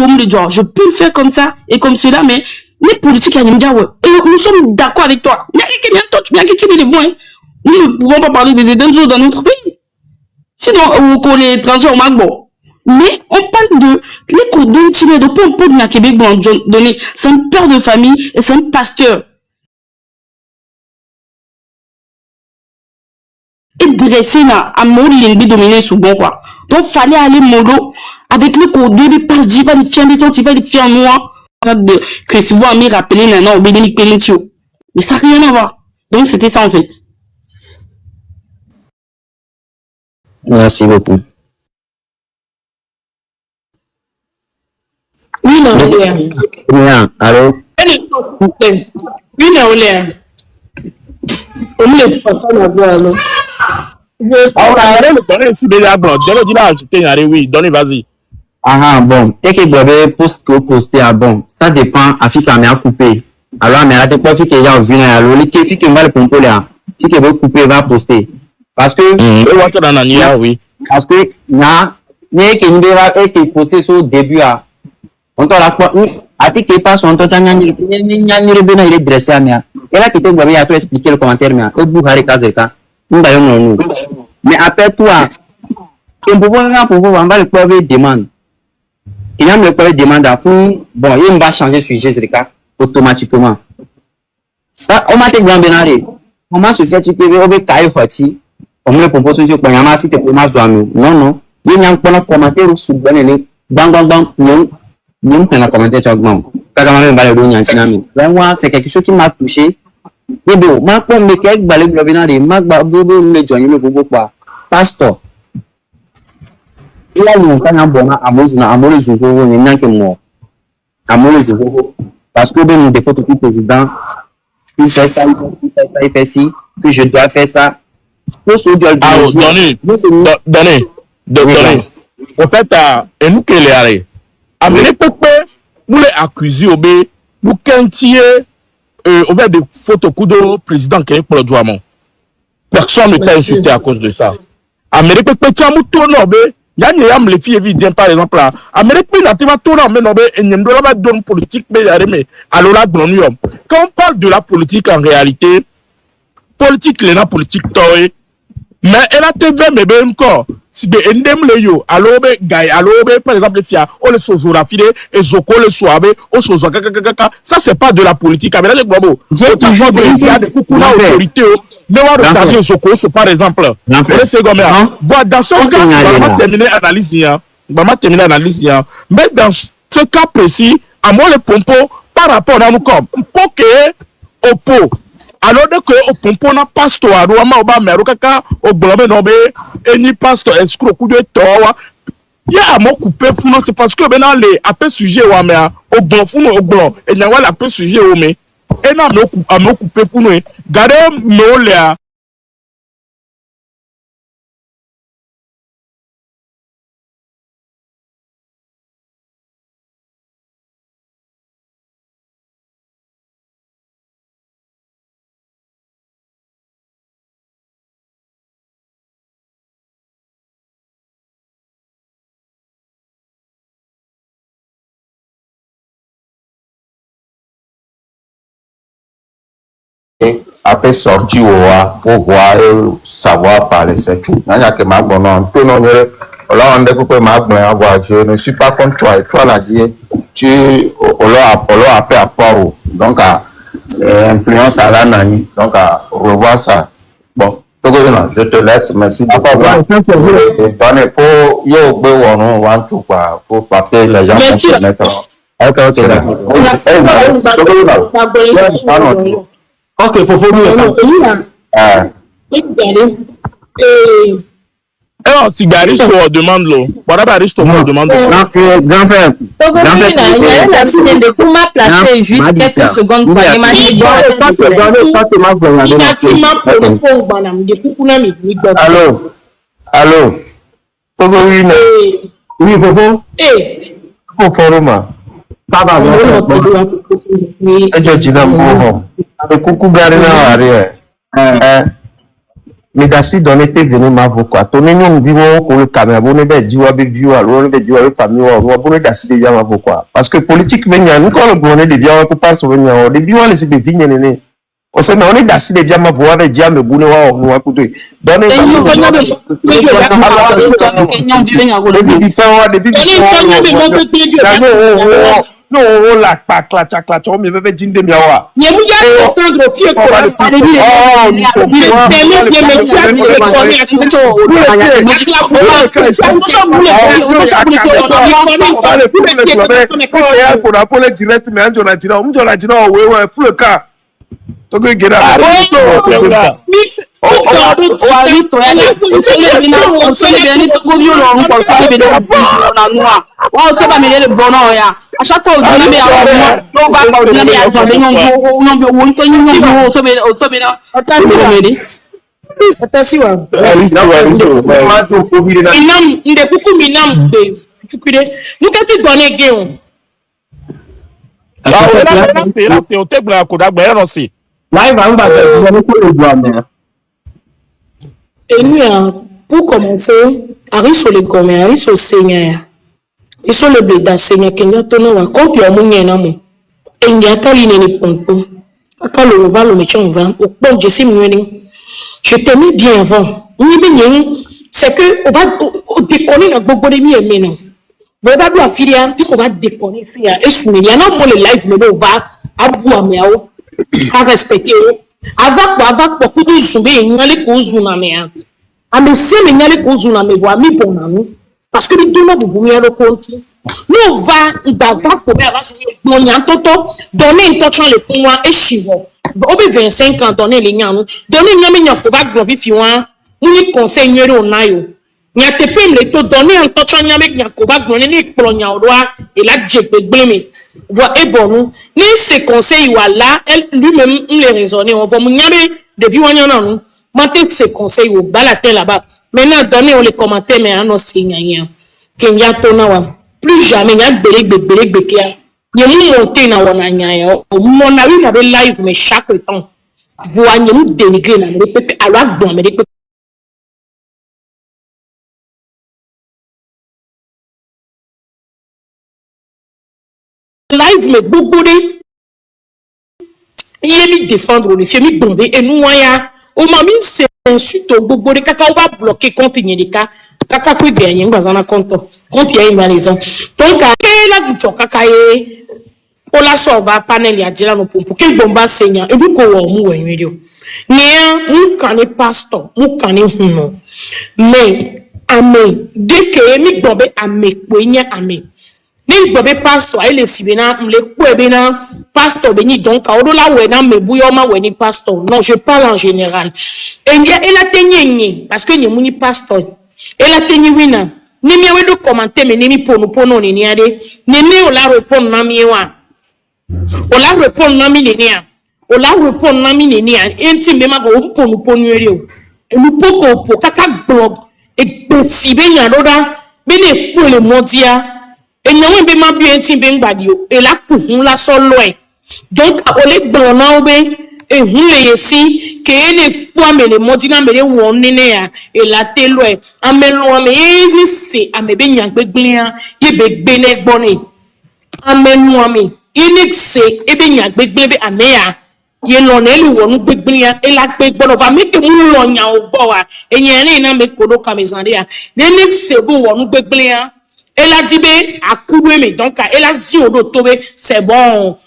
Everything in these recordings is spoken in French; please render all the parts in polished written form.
de genre, je peux le faire comme ça et comme cela, mais les politiques, ils me disent, ouais, et nous sommes d'accord avec toi. Nous ne pouvons pas parler des étrangers dans notre pays. Sinon, on est étrangers au Magbo. Mais on parle de l'écho d'un Tine de Pompo de la Québec, donné, c'est un père de famille et c'est un pasteur. Et dressé là, à mon l'ennemi dominé sous bon quoi. Donc, fallait aller mollo avec le code de passe d'y va les fiers de ton, tu vas les fiers noirs. Que si vous avez rappelé maintenant au Bédénic Pénitio. Mais ça n'a rien à voir. Donc, c'était ça en fait. Merci beaucoup. Oui, non, Bien, allô? Oui, non, on ne peut pas l'avoir, alors. Donnez ici déjà bon. Donnez ajouter oui, donnez vas-y. Ah bon, et que vous avez posté à bon, ça dépend à qui a coupé. Alors, mais à des fois, qui a vu alors les qui va le pomper là, qui veut couper va poster. Parce que oui. Parce que na ne que ni va et que poster sur début à on t'a la quoi à ti que passe on t'a nyani bena il est dressé à mia. Et là qui te vous avez expliquer le commentaire mia. Au bout hari kazeka. Mais après toi, on peut voir le preuve demande. Il a me preuve demande à fond. Bon, il va changer sujet sur le cas automatiquement. On m'a dit grand benare. Comment se fait que vous avez caillé hoti? On me propose que vous avez si tu peux m'azoiner. Non. Il y a un commentaire sur le bang, non, plein de commentaires sur le bang. Vraiment, c'est quelque chose qui m'a touché. Mais bon, ma comme me quelques balais globinari, ma bobo me joigne le bobo quoi. Pasteur. Il y a un cas bon à Amol Zogo, il n'y a que moi. Amol Zogo. Parce que nous des photos du président, il fait ça, il fait ci, que je dois faire ça. Donnez. En fait, et nous qui les arrêtons. Amenez Pépé, nous les accusons, nous quintiers, on fait des photos de président qui est pour le Douamon. Personne ne t'a insulté à cause de ça. Amenez Pépé, tu as mouton, il y a les filles évidentes, par exemple, là. Amenez Pépé, tu as tourné, et il y a une donne politique, mais alors là, quand on parle de la politique, en réalité, politique, les politique, mais elle a été mais bien encore. Si bien endem le yo, alors par exemple, fia, on le sozora fide, et zoko le soabe, on sozora kaka. Ça, c'est pas de la politique. Mais là, les globaux. J'ai toujours dit qu'il y a des autorités, mais on va regarder zoko, par exemple. Voilà, dans ce cas, on va terminer l'analyse. Mais dans ce cas précis, à moi, le pompo, par rapport à nous, comme, pour que, au pot. Alors que au pompo na pasteur aruama oba merokaka au blomé nobe eni pasteur escroc coup de towa ya amo couper funo c'est parce que bena le après sujet wa me au blon funo au blon et nya wala après sujet o me et na amo couper funo gare me le après sortir faut voir savoir parler c'est tout. Il y a que ma bonne tout non là on découpe ma bonne avoir je ne suis pas contre toi et toi l'a dit tu on l'a appelé à part donc influence à la nani donc à revoir ça bon je te laisse merci donnez faut yo be on want to quoi faut parler les gens Ok, il faut alors, si Garis on demande l'eau. Voilà, Garis on demande l'eau. Grand frère. Il y a un accident de pour ma placer juste quelques secondes pour imaginer. Allô. Oui, Popo. Popo, Papa, coucou, Garina, mais d'assez donné été venu m'avocat. Ton énième vivant pour le Cameroun, des diwa be viewer, l'on des diwa famille, on va bonner d'assez bien m'avocat. Parce que politique vient, nous quand on bonnet des vieux, on peut pas se venir, des vieux, les des vignes, néné. On sait, mais on est d'assez des vieux m'avocat, des diams, me bonner, on va écouter. Donnez, non, on l'a pas, clac, on me veut dire de miawa. Il y a un entendre au fier pour à chaque fois, on et nous, pour commencer, arrive sur les communs, arrive sur le Seigneur. Ils sont le blé d'Assénia, Kenya, Tonowa, Kompi, Amouni, Namo. Et il y a Kaline, les pompons. Quand le va, le méchant va, au bon, je sais, je t'ai mis bien avant. C'est que, on va déconner dans beaucoup de miens, mais non. Vous allez voir, Filia, puis on va déconner, c'est et soumis. Il y a un peu de live, mais on va à bout à miao, à respecter. Avec beaucoup de zombie, il y a les causes d'une amère. Ah, mais si il y a les causes d'une amère, vous avez mis pour nous. Parce que les deux mots, vous voulez le compte. Nous, on va pour on y a un toto, donner une touche les fonds et chivon. Au bout de 25 ans, donner les gens, donner une amie pour va grandir, nous y conseillons au naïo. Il y a des pays, les taux, donner un touch en yamé, il y a qu'on va grandir, les coloniaux au roi, et là, j'ai peu de blême. Voilà, et bon, nous, ni ces conseils, voilà, elle lui-même, les raisonner, on va m'yamé, de vivre en nous, monter ces conseils au balater là-bas. Maintenant, donnez les commentaires, mais à nos signes, Kenya Tonawa. Plus jamais, il y a belé, il y a monté dans mon avis, il y avait live, mais chaque temps, voyez nous dénigrer, alors, bon, mais live, mais beaucoup de, il y a mis défendre, on est mis bomber, et nous, au mami, c'est insulte au bobo de caca, on va bloquer compte des cas. Kaka kui bien yin bazana konto compte ya imalizo donc la gucho kaka ye ola so ba panel ya dira no pompo ke bomba senya e bu ko wo mu wen video ne un kan pastor mu kan huno mais amen de ke mi bombe ame po nya ame ni bombe pastor ele sibena mle ko ebena pastor beni donc odola we na me buyo ma we ni pastor non je parle en général et il a tenyenye parce que ni muni pastor et la tenue wina ni mi wedo commenter mais ni mi pono ni ade ni mi o la répondre na mi wa o la répondre na mi ni a o la répondre na mi ni a enti me ma go pono ere o elu poko po kaka blog e sibe nya loda be ne ko le modia e nyawe be ma bi enti be ngbadi o e la ku hun la so lo e donc o le gbon na o be et vous les ici que les poids mais les modina mais les wonene ya et la telo e amelo ame ni se ame be nyagbe gblian ye be gbene gboni amenu ame ini se e be nyagbe gble be ame ya ye lo ne lu wonu gbegblian e la gbe gbono va me ke mu lo nya o bo wa eyan ni na me kodo kamezande ya ni se bo wonu gbegblian e la dibe akudu me donc e la si odo tobe c'est bon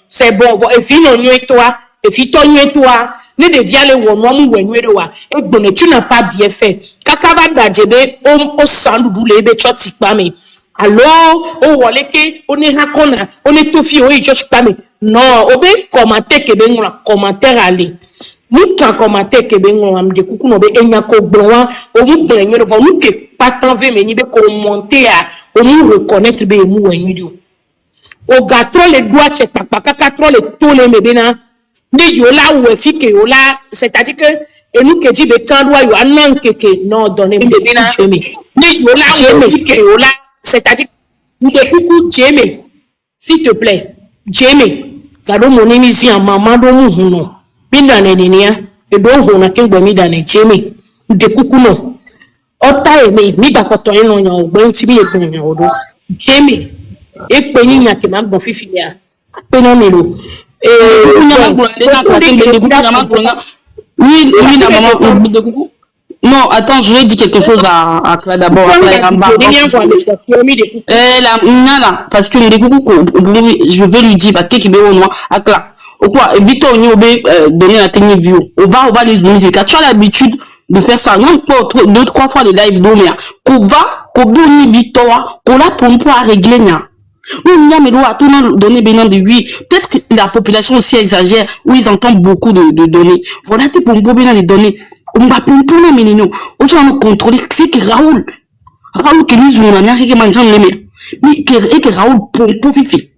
et fino nyo toi et fi to nyo toi ne devia le wo no mu wenwe wa e gbone tu n'as pas bien fait kaka ba dajebe o sandu le be choti pa me allo o wole ke o ne hakona o ne to fi o e choti pa me non o be commenter ke be ngula commentaire aller nous quand commenter ke be ngula am de kuku no be enya ko gbonwa o mu gbenwe no mu ke pas tant ve me ni be ko monter a o mu reconnaître be mu wenwe o gatro le doigt check papa kaka tro le to le mebena ni yo la ou efike yo la c'est-à-dire que et nous que dit be kan doit yo anan keke non donner mebena ni yo la ou efike yo la c'est-à-dire ni de coucou Jeme s'il te plaît Jeme gado monini si en maman do mu huno mi dane ni nia e do hona ke gbo mi dane Jeme de kukuno ota eme mi ba ko to yin yan ogbe ti bi egun yan odo jemi e pe yin yan ke ma gbon fifi ya pe no mi lo oui, la maman de coucou. Non, attends, je vais dire quelque chose à Cla d'abord. Parce que je vais lui dire, parce que qui au noir, à Cla. Au quoi, Victor, on donner la technique view. On va les musiques. Tu as l'habitude de faire ça. Non, pas 2-3 fois les lives d'Omer. Qu'on va, qu'on donne Victor, qu'on a pour régler, donner bénin de lui. Peut-être que la population aussi exagère, où ils entendent beaucoup de données. Voilà, t'es pour bénin les données. On va pour mais nous, on va contrôler. C'est que Raoul qui nous a mis qui mange les mains. Mais que Raoul pour fifi.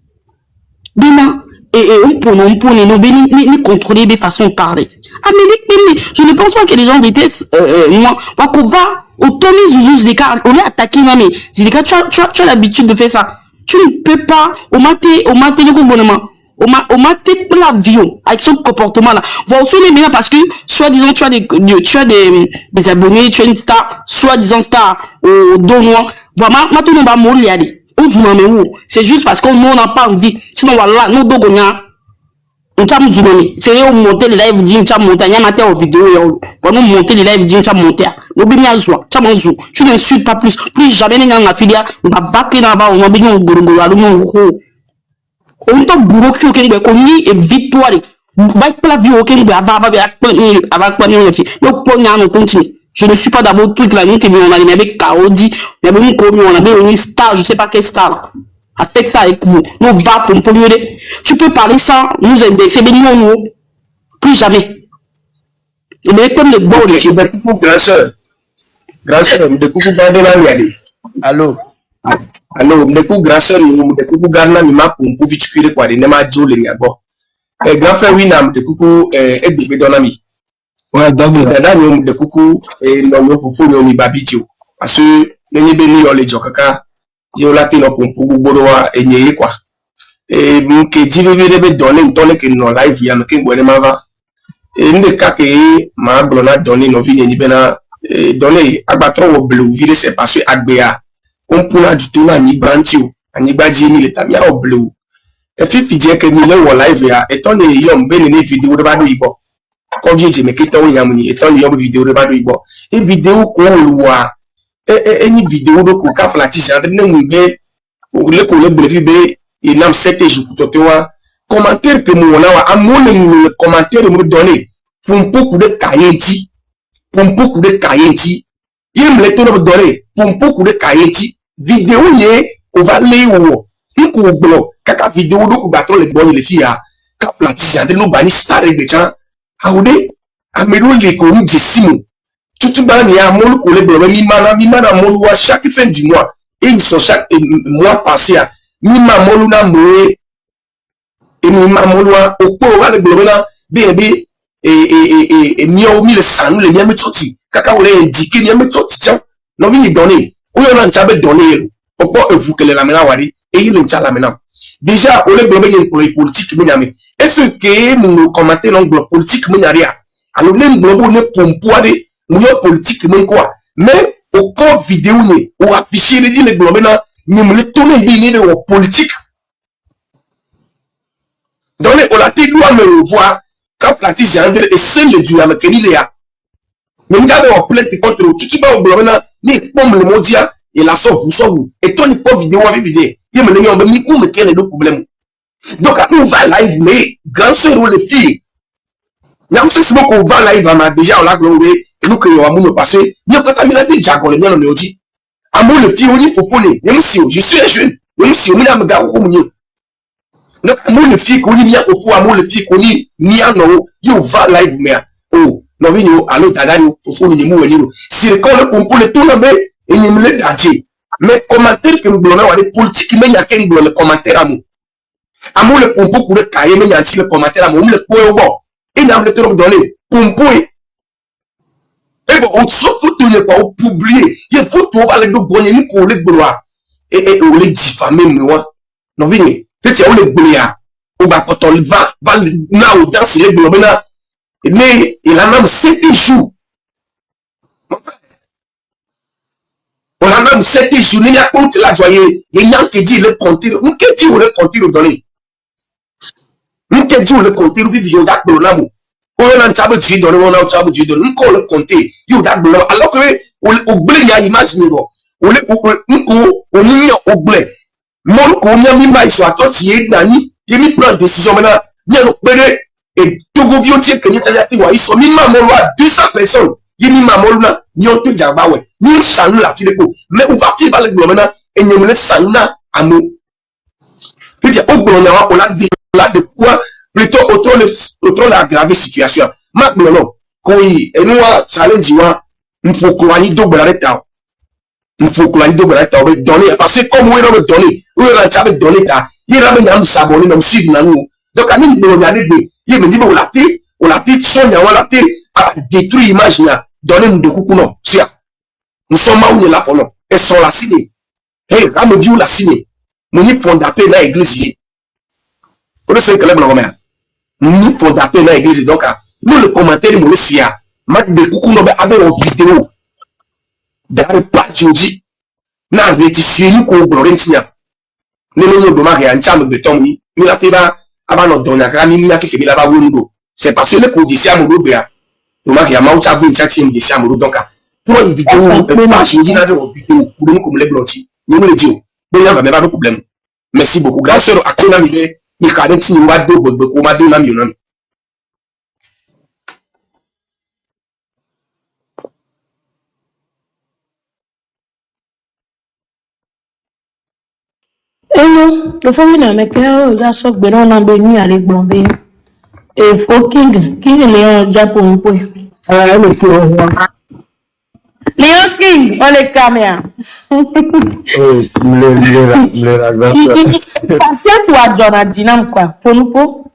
Bénin, et on pour nous bénin, ni contrôler des façons de parler. Ah, mais je ne pense pas que les gens détestent, moi. Qu'on va, au Tony Zouzous des cas, on est attaqué, mais, tu as l'habitude de faire ça. Tu ne peux pas, au matin, l'avion, avec son comportement là. Va aussi les parce que, soi-disant, tu as des abonnés, tu as une star, soi-disant star, au dos noir. Vraiment, maintenant, on va mourir, c'est juste parce qu'on n'a pas envie. Sinon, voilà, nous, on t'a monté, c'est là où monter les lives, dit, tu as monté, il y a matin en vidéo, pour nous monter les lives, dit, tu as monté, tu n'insultes pas plus jamais, les gens, la filière, on va battre là-bas, on va bien, on t'a bourreau qui est connu et victoire, va être la vie, ok, je ne suis pas dans votre truc là, nous qui on a avec Kaodi, il y avait une commune, on avait une star, je sais pas quelle star. Affecte ça avec vous. Nous va pour polluer. Tu peux parler sans nous indexer, mais nous, plus jamais. Mais comme les bons. Grand soeur, de coucou Bandela Liade. Allô, de coucou grand soeur, de coucou Garna, Mima, pour vite quoi, de Nema Joe, les miago. Grand frère Winam, de coucou, et bébé Donami. Ouais, d'abord, de coucou, et non, pour nous, Babitio. Parce que, les bénis, les jokaka. Yo la te no pour bodoa enye quoi et que divebe donner que no live ya me ken gwele mava et nde ka ke ma blona donner no vini ni bena donner abatro wo bleu vire c'est parce que agbea on puna du tout na ni branchio ani gbaji ni le tamia o bleu e fifi je ke mi le wo live ya et on e yom beni ni vidéo de bado ibo ko je me keto ya muni et on yom vidéo de bado ibo e vidéo ko luwa any vidéo de coca platise entre nous be le collègue be et nam sete jukutotewa commentaire que mon na wa amone le commentaire me donner pour beaucoup de kayenti il me le tourne donner pour beaucoup de kayenti vidéo nie on va les wo ko blo kaka vidéo de ko battre les bonnes les filles ka platise entre nous bani star de chan awde amelo le ko ni jesimo tout bas ni a mon collègue mi mana mon à chaque fin du mois et ils sont chaque mois passé à mi ma mon na moé et mi ma mon au ko va le blona bébé et mi o mi le sanu le mi toti kaka ole indiqué mi toti tiens non mi donner ou on a nchabe donner au po vous que la mena wari et il ncha la mena déjà ole blobe ni politique mi nyame est-ce que mon commenter non politique mi nyaria alors même blobo ne pompoade nous politique même quoi mais au corps vidéo ne ou afficher les globes là nous me le tourner bien de politique donc on la te doit me voir quand pratique André et seul le dieu avec il est mais nous avons plainte contre tu vas au globe là ni pomme le mondia et la sauve et ton pas vidéo avec vidéo il me le yon ni coup mais quel est le problème donc on va live mais grand sœur ou les filles Nyam c'est bon qu'on va live à déjà on l'a globé et nous que yo amour passé ni quand tu as déjà qu'on le mien on le dit amour le fille on y faut poner nyam si je suis un jeune nyam si on me na ga ko munyo donc amour le fille qu'on y mia faut amour le fille qu'on y mia no yo va live mais oh no vi no allo dada ni faut ni mu wani si le quand on le tout na et ni me le dadi mais commentaire que nous blona wa politique mais ya ken blona commentaire amour le pompo pour le cahier mais ya le commentaire amour le po bon et dans le temps donné pompo et sauf photo n'est pas publié il faut tout va le bonne ni collègue bloa et on les diffamer moi non vini c'est on le bloa on va quand on va na au dans les blobena mais il a même 7 jours On a même 7 jours, il y a compte la joie, il y a qui dit le compter, nous qui dit le compter au donné. Nous qui dit le compter, nous vivons d'accord là, nous. On a un tableau de donner, on a un tableau de donner, nous le compter, il y a d'accord alors que, au blé, il y a image, on est au blé. Mon qu'on y a mis maïs soit toi, tu es nani, il y a mis plein de décisions maintenant, il y a le blé, et tout le vieux type que nous avons dit, ils sont mis ma loi 200 personnes. Il y a mis ma loi, nous avons tout diable, ouais. Nous sommes là, tu l'écoutes. Mais on va faire le globe maintenant, et nous sommes là, à nous. Puis, on a de quoi, plutôt autour de la grave situation. Maintenant, quand il y a un challenge, il faut qu'on ait double la rétard. Il faut qu'on ait double la rétard, donner, parce que comme on est donné, on est donné, il y a un s'abonner, nous suivre, nous. Donc, à nous, on a des, il me dit, on l'a fait, son, on l'a fait, détruire l'image, donner nous de coucou, non, nous sommes là où nous la faisons. Elles sont la ciné. Hey, Ramodiou la ciné. Nous n'y fondateur dans l'église. Vous savez que nous n'y fondateur dans l'église. Donc, nous le commentaire, nous le savons. Mat de coucou, nous avons une vidéo. Dans le page, nous dit, nous avons réticé, nous avons glorifié. Nous avons demandé à un chambre de béton, nous avons fait avant notre donner, nous avons fait là-bas, c'est parce que nous avons dit, c'est à mon dos, nous avons fait un match à 25e de Samourou. Donc, pour une vidéo, pas je dis une vidéo pour nous comme les blotis. Nous le disons. Mais il n'y a pas de problème. Merci beaucoup. Grâce à Akona Mile, il y a des signes de beaucoup de mamie. Eh non, il faut venir avec eux, il y a ce que on a béni à les bomber. Et il faut King est déjà pour nous. Léon King, on les caméras. Oui, Patience ou à Jonathan, quoi. Pour nous, pour.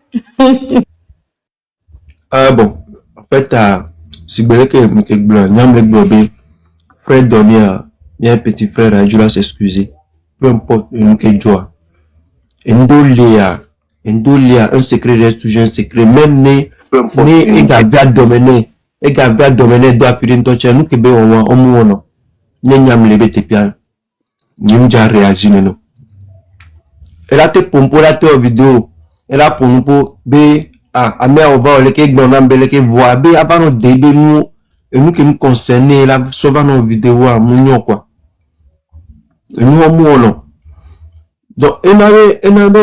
Ah bon, en fait, si vous voulez que je me frère Donia, il y a un petit frère, je dois s'excuser. Peu importe, une joie. Et nous, un secret reste toujours un secret. Même il y a un domaine. Et quand il y a un domaine d'appuyer une touche, nous qui on n'y les bêtes bien. Nous déjà réagi, non. Elle a été pour la vidéo. Elle a pour nous pour à mer au bas, les qui ont les qui voient, avant nos débats, nous, et nous qui nous concernons, là, souvent nos vidéos, nous, quoi. Et nous, non. Donc, il y avait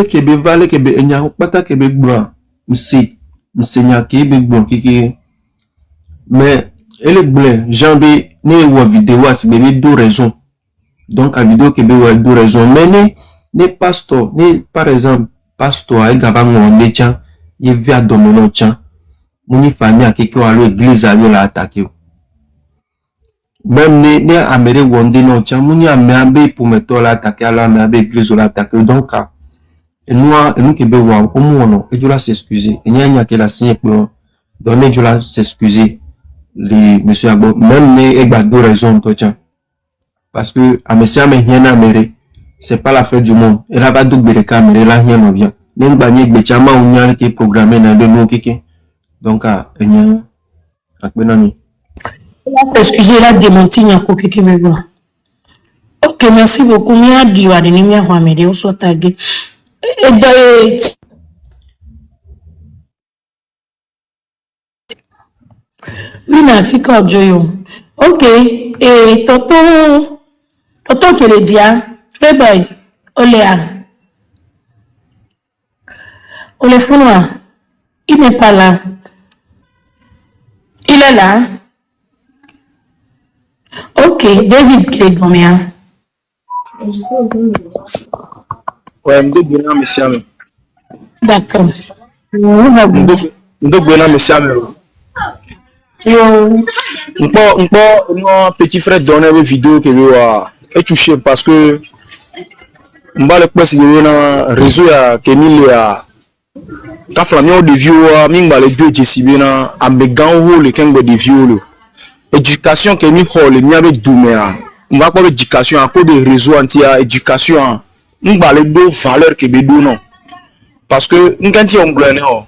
qui valait, qui il n'y a pas qui blanc. M'seigneur qui blanc, qui. Mais, elle est blanc, j'en ai une vidéo, c'est deux raisons. Donc, la vidéo qui est deux raisons. Mais, les pasteurs, par exemple, pasteur, il y a un métier, il y a un domaine, mon famille, qui a l'église, il a attaqué. Même les Américains ont dit non, mon ami pour mettre l'attaquer à l'église, l'attaquer. Donc, nous qui besoin, au moins, et je la s'excuser. Et il y a qui la signe pour donner, je la s'excuser. Les monsieur Abo, même les deux raisons, parce que à monsieur rien à mériter, c'est pas la fête du monde. Elle a pas double de caméra, là rien ne vient. Les bannières de chama ou n'y qui est programmé dans de nous qui. Donc il y a benami. Excusez la démenti n'y a quoi qui me voit. Ok, merci beaucoup. Mia diwa de nimia Mohamed, on soit tagué. Oui, na fika joyo. Ok, et Toto que le dia, très bien. Ole Founois, il n'est pas là. Il est là. Ok, David Clégoméa. Ouais, m'dou monsieur. D'accord. M'dou monsieur. Mon petit frère donné une vidéo que est touché parce que m'ba le passe na réseau ya Kenile ya ta famille de vieux m'ba le deux jesibe na amegan ho le kengo de vieux éducation que ni hall ni avec doumea on va parler d'éducation à cause de réseau anti éducation m'ba le deux valeurs que be do non parce que n'kanti on blane ho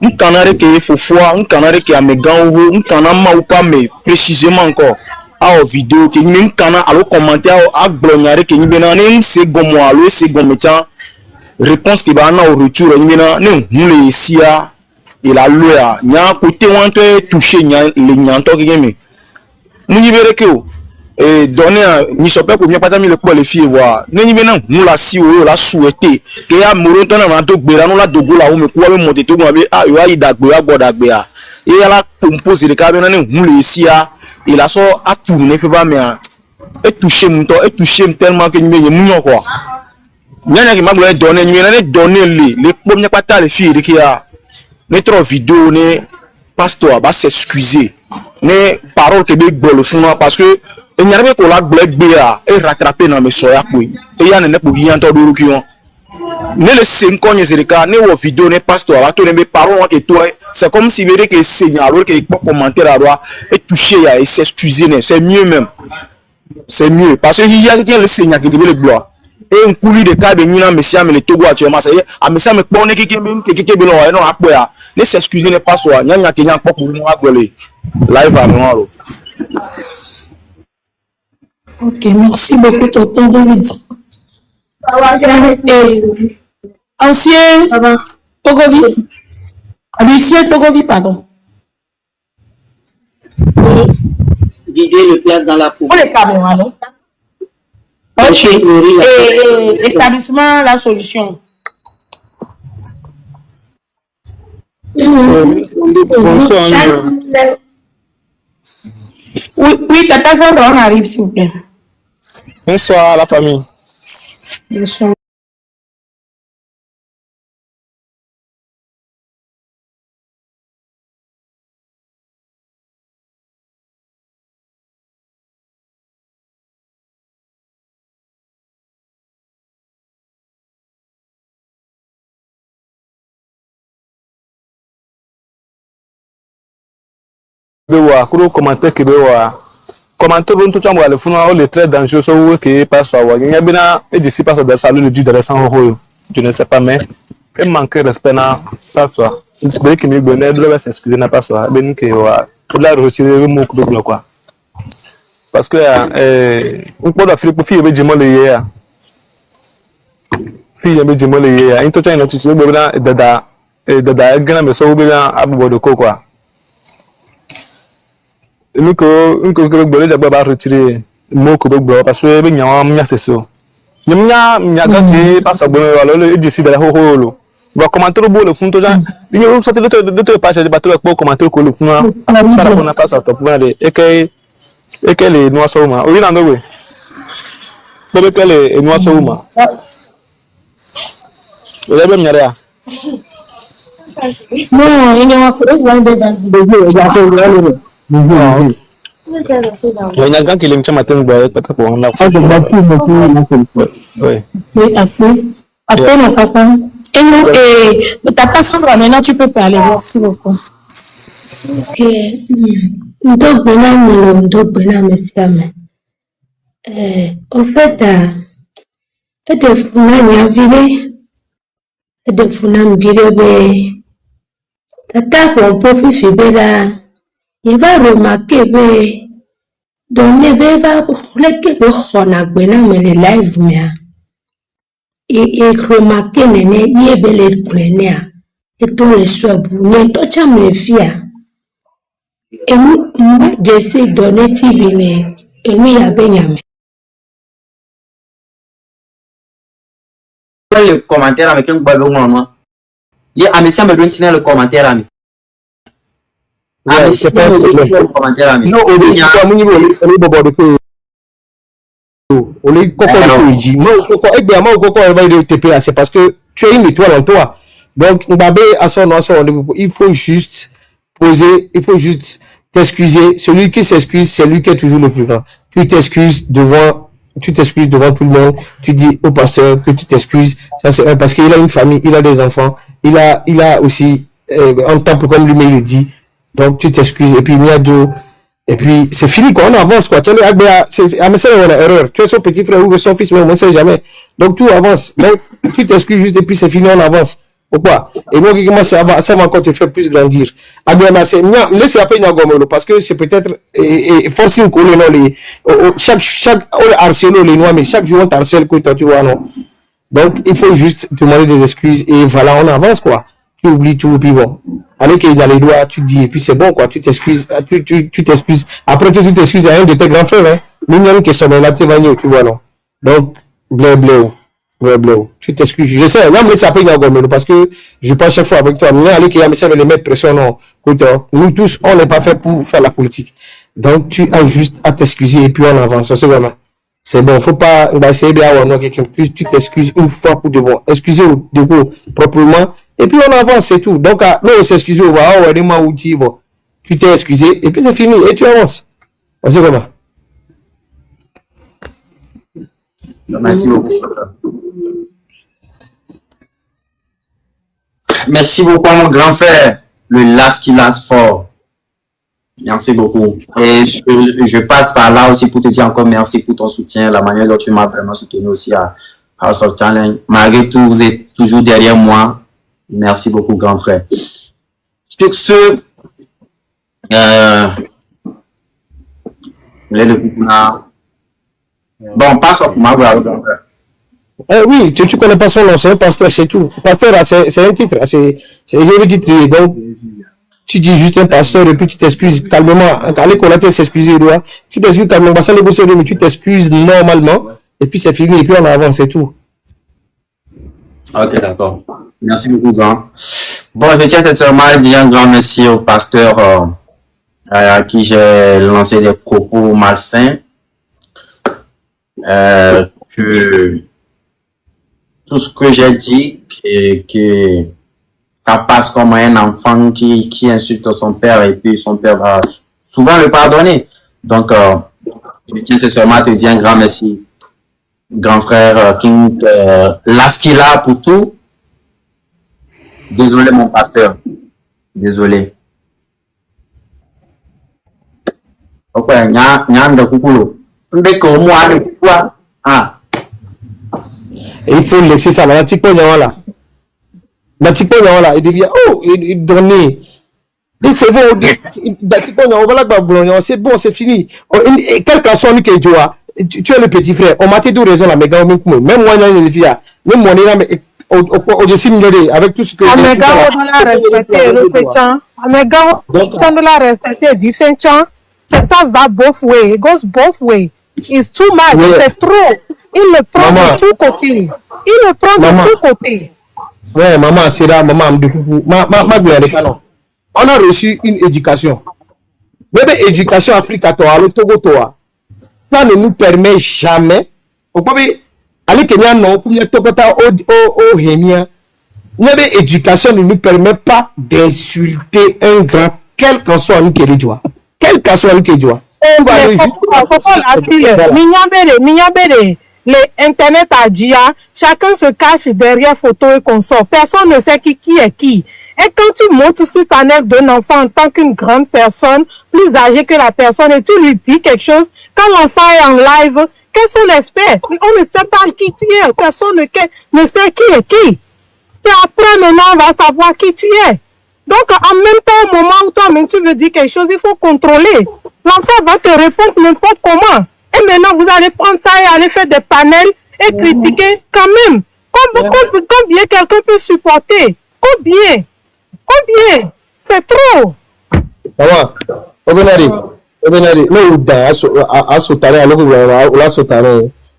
Nkanare ke fofua, nkanare ke ameganwo, nkana ma ou pas mais précisément encore. A vidéo ke ni nkana alo commentaire a glonyare ke ni bena ni second mois alo second metan réponse ke ba na au retour ni bena ni hule isia et la loi nya côté wanto toucher nya le nyanto ke me. Muni bere ke o et donner ni sope ko mi pas mi le ko les filles voir ni bena hula si o la souhaiter ke ya moro ton na to gbera no la dogo la o me ko we monter to mo be a yo ayi dagbe a gbodagbe a e ya la compose de ka bena ni hule isia il a so a tourner peut pas mais et toucher tellement que ni me mignon quoi nyanya ki maglo donner ni na donner les premiers pas ta les filles qui a ne trop vidéo ne pasteur va s'excuser ne parole que be gbolo fun parce que e nyarbe ko la gbe a e rattraper na me soya ko e ya ne ko hiyan to do ki on ne le 5 ans zerika ne wo vidéo ne pasteur va to ne be parole que toi c'est comme si veut que seigneur alors que pas commentaire à droit et toucher et s'excuser c'est mieux même c'est mieux parce que il y a quelqu'un le seigneur qui devait le gloire et un coulis de cas de nina messia mais le togo actuellement ça y est a messia me pone que belon non apoya ne s'excuser ne pas soi nyanya kenya pas pour moi agolé live à moi. Ok, merci beaucoup tonton David. Ancien Togovi. Ancien Togovi, pardon. Vider le plat dans la poule. Pour les caméras, non? Ok. Et établissement La Solution. Oui, Tata Sandra, on arrive, s'il vous plaît. Bonsoir la famille. Bonsoir. Bewa kuro commentaire ke bewa commentaire bon tout chambo le funa o le très dangereux so we ke passe wa nya bina e je si passe dans salon le dit de sans ho je ne sais pas mais e manque respect na passe wa c'est que mi bonne doit s'excuser na passe wa ben ke wa pour la retirer mo ko do quoi parce que on peut d'Afrique pour fille be jemo le ya fille be jemo le ya into china ti be bina dada gana me so be na abubo de ko quoi nous que bolé d'abord va retirer mot que bo parce que be nyawa mnya seso nya ga ke parce que bon le d'ici de la ho lo va commenter bo le fun to jan ni o so de page de bateau pour commenter ko le fun para qu'on a pas ça top de et que les noix soma o ina ndo we be que les noix soma o le be nyara non il y a quoi de il y a qui l'aime matin boire peut-être pour on a oui après ma papa et non et ta pas Sandra maintenant tu peux parler merci beaucoup ok donc bonhomme monsieur en fait et de funa vile be tata ko po fi bela il va remarquer be donner be va le que be khona gbena me le live me et remarquer nene ye be le plenia et tout le soir ne to cham le fia et moi j'essaie donner TV et mi ya benyame le commentaire avec un ballon moi il a mis ça me donne le commentaire ami c'est pas le commentaire ami non au ça mon niveau on est bobo de ko on est coco ji moi coco et bien moi coco va de TP c'est parce que tu as une étoile en toi donc Mbappé à son il faut juste poser il faut juste t'excuser celui qui s'excuse c'est lui qui est toujours le plus grand tu t'excuses devant tout le monde, tu dis au pasteur que tu t'excuses, ça c'est parce qu'il a une famille, il a des enfants, il a aussi un temple comme lui-même le dit, donc tu t'excuses et puis il y a deux, et puis c'est fini quoi, on avance quoi, tu es son petit frère ou son fils mais on ne sait jamais, donc tout avance, donc tu t'excuses juste et puis c'est fini, on avance, Pourquoi? Et moi, ça va encore te faire plus grandir. Laissez appeler Nyagomelo parce que c'est peut-être forcing qu'on est chaque harcèlement les noirs, mais chaque jour on t'harcèle tu vois non. Donc il faut juste demander des excuses et voilà on avance quoi. Tu oublies tout puis bon. Allez qu'il y a les doigts, tu dis et puis c'est bon quoi. Tu t'excuses, tu t'excuses. Après tu t'excuses à un de tes grands frères hein. Mignon qui sont là tu vois non. Donc blé. Tu t'excuses. Je sais, là, ça peut y parce que je pense chaque fois avec toi. Mais allez, qu'il y a les mettre pression, non. Nous tous, on n'est pas fait pour faire la politique. Donc, tu as juste à t'excuser et puis on avance. C'est bon, faut pas, essayer de avoir quelqu'un plus. Tu t'excuses une fois pour de bon. Excusez de bon, proprement. Et puis on avance, c'est tout. Donc, nous, on s'excuse, on va, tu t'es excusé et puis c'est fini et tu avances. C'est comment? Merci beaucoup. Merci beaucoup, mon grand frère, le last qui last fort. Merci beaucoup. Et je passe par là aussi pour te dire encore merci pour ton soutien, la manière dont tu m'as vraiment soutenu aussi à House of Challenge. Malgré tout, vous êtes toujours derrière moi. Merci beaucoup, grand frère. Sur ce, bon, passe au grand frère. Oui, tu connais pas son nom, c'est un pasteur, c'est tout. Pasteur, c'est un titre, c'est le titre. Donc, tu dis juste un pasteur et puis tu t'excuses calmement. Allez, qu'on a s'excuser, tu t'excuses calmement, mais tu t'excuses normalement et puis c'est fini et puis on avance, c'est tout. Ok, d'accord. Merci beaucoup, grand. Bon, je tiens sincèrement à dire un grand merci au pasteur à qui j'ai lancé des propos malsains. Que tout ce que j'ai dit, que ça passe comme un enfant qui insulte son père et puis son père va souvent le pardonner. Donc, je tiens sincèrement à te dire un grand merci, grand frère King, là ce qu'il a pour tout. Désolé mon pasteur, désolé. Ok, et il faut laisser ça là, là. Il devient, oh, il donne. Et c'est bon, c'est bon, c'est fini. Quel qu'en soit que tu as, tu es le petit frère. On m'a dit deux raisons là, mais même moi, même mon mais au-dessus de avec tout ce que on l'a respecté, le pétien. On l'a respecté, Vifenchan. Ça va both ways. It goes both ways. It's too much. C'est trop. Il le prend de tous côtés. Ouais, maman, c'est là, maman, on a reçu une éducation. Même éducation africaine, le Togo, toi. Ça ne nous permet jamais. Vous pouvez aller Kenya, non, pour nous Togo, au Hémia. Notre éducation ne nous permet pas d'insulter un grand, quel qu'en soit nous qui le doit. Quel qu'en soit nous qui le doit. On va aller les Internet à Dia, chacun se cache derrière photo et consort. Personne ne sait qui est qui. Et quand tu montes sur panel d'un enfant en tant qu'une grande personne, plus âgée que la personne, et tu lui dis quelque chose, quand l'enfant est en live, qu'est-ce qu'on espère? On ne sait pas qui tu es. Personne ne sait qui est qui. C'est après maintenant on va savoir qui tu es. Donc en même temps, au moment où toi-même tu veux dire quelque chose, il faut contrôler. L'enfant va te répondre n'importe comment. Et maintenant, vous allez prendre ça et aller faire des panels et critiquer quand même. Combien quelqu'un peut supporter? Combien? C'est trop. Maman,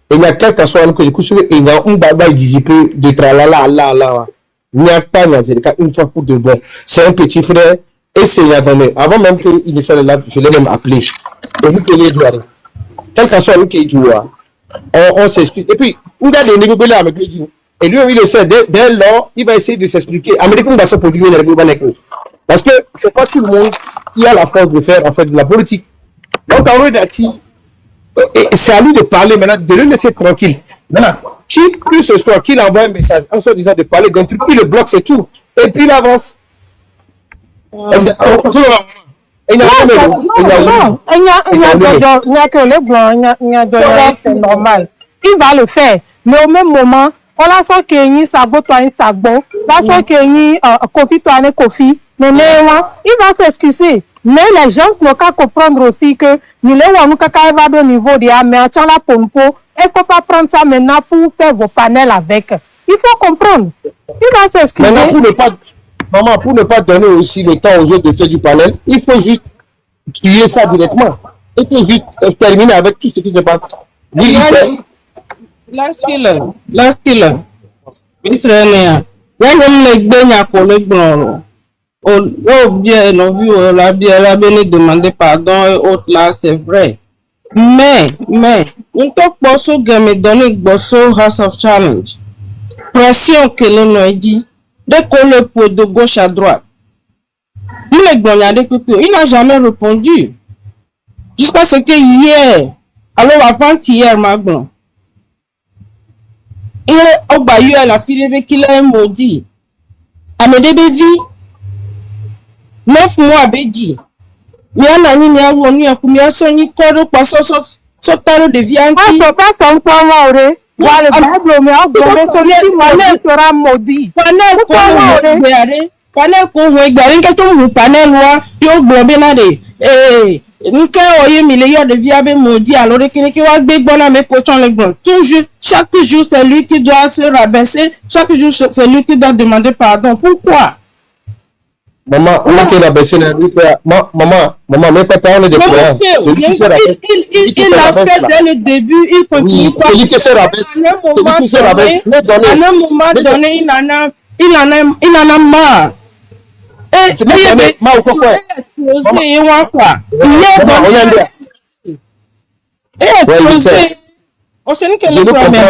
il y a quelques soins que je couche et il y a un babaye de tralala, là. Il n'y a pas une fois pour de bon. C'est un petit frère et c'est la bonne. Avant même qu'il ne fasse là, je l'ai même appelé. Et vous pouvez le dire. Quel que soit qui joue, on s'explique. Et puis, on a des négociations avec lui. Et lui, il le sait. Dès lors, il va essayer de s'expliquer. Américain va se produire les négociations. Parce que c'est pas tout le monde qui a la force de faire en fait de la politique. Donc, en réalité, c'est à lui de parler maintenant, de le laisser tranquille. Maintenant, qui plus ce soir, qu'il envoie un message en se disant de parler d'un truc, puis le bloc, c'est tout. Et puis il avance. C'est normal. Il va le faire. Mais au même moment, on la so que ni sabot toi ni sabon, la so que ni kofi toi ni kofi, mais il va s'excuser. Mais les gens n'ont qu'à comprendre aussi que nous les kaka va au niveau de mais en la pompo, il faut pas prendre ça maintenant pour faire vos panels avec. Il faut comprendre. Il va s'excuser. Maman, pour ne pas donner aussi le temps aux autres de faire du panel, il faut juste tuer ça directement. Il faut juste terminer avec tout ce qui se passe. Last killer. Israëlien. Bien, la bien demandé pardon et autres là, c'est vrai. Mais, on peut pas me donner bosso House of Challenge. Pression que l'on a dit, dès qu'on le peut de gauche à droite. Il n'a jamais répondu. Jusqu'à ce que hier, alors avant-hier, Magbon, et au Bayou, elle a filé qu'il a maudit. À mes bébés, 9 mois, Bédi. Mais on a mis à vous, à combien sonné, corps, pas sauter de viande. Ah, parce qu'on peut avoir, voilà, le Bible, mais on sera maudit. Panel ko ho igbarin ke to wu panel wa yo gbo be na de nke oye million de via be modi alors que wa gbe gbona me pochon le gbon toujours chaque jour c'est lui qui doit se rabaisser chaque jour c'est lui qui doit demander pardon. Pourquoi? Maman, on a fait rabaisser maman mais pas on est des croyants. Il a fait dès le début, il continue pas. Celui qui se rabaisse, à un moment donné, il en a marre. Et il est explosé. On sait que le problème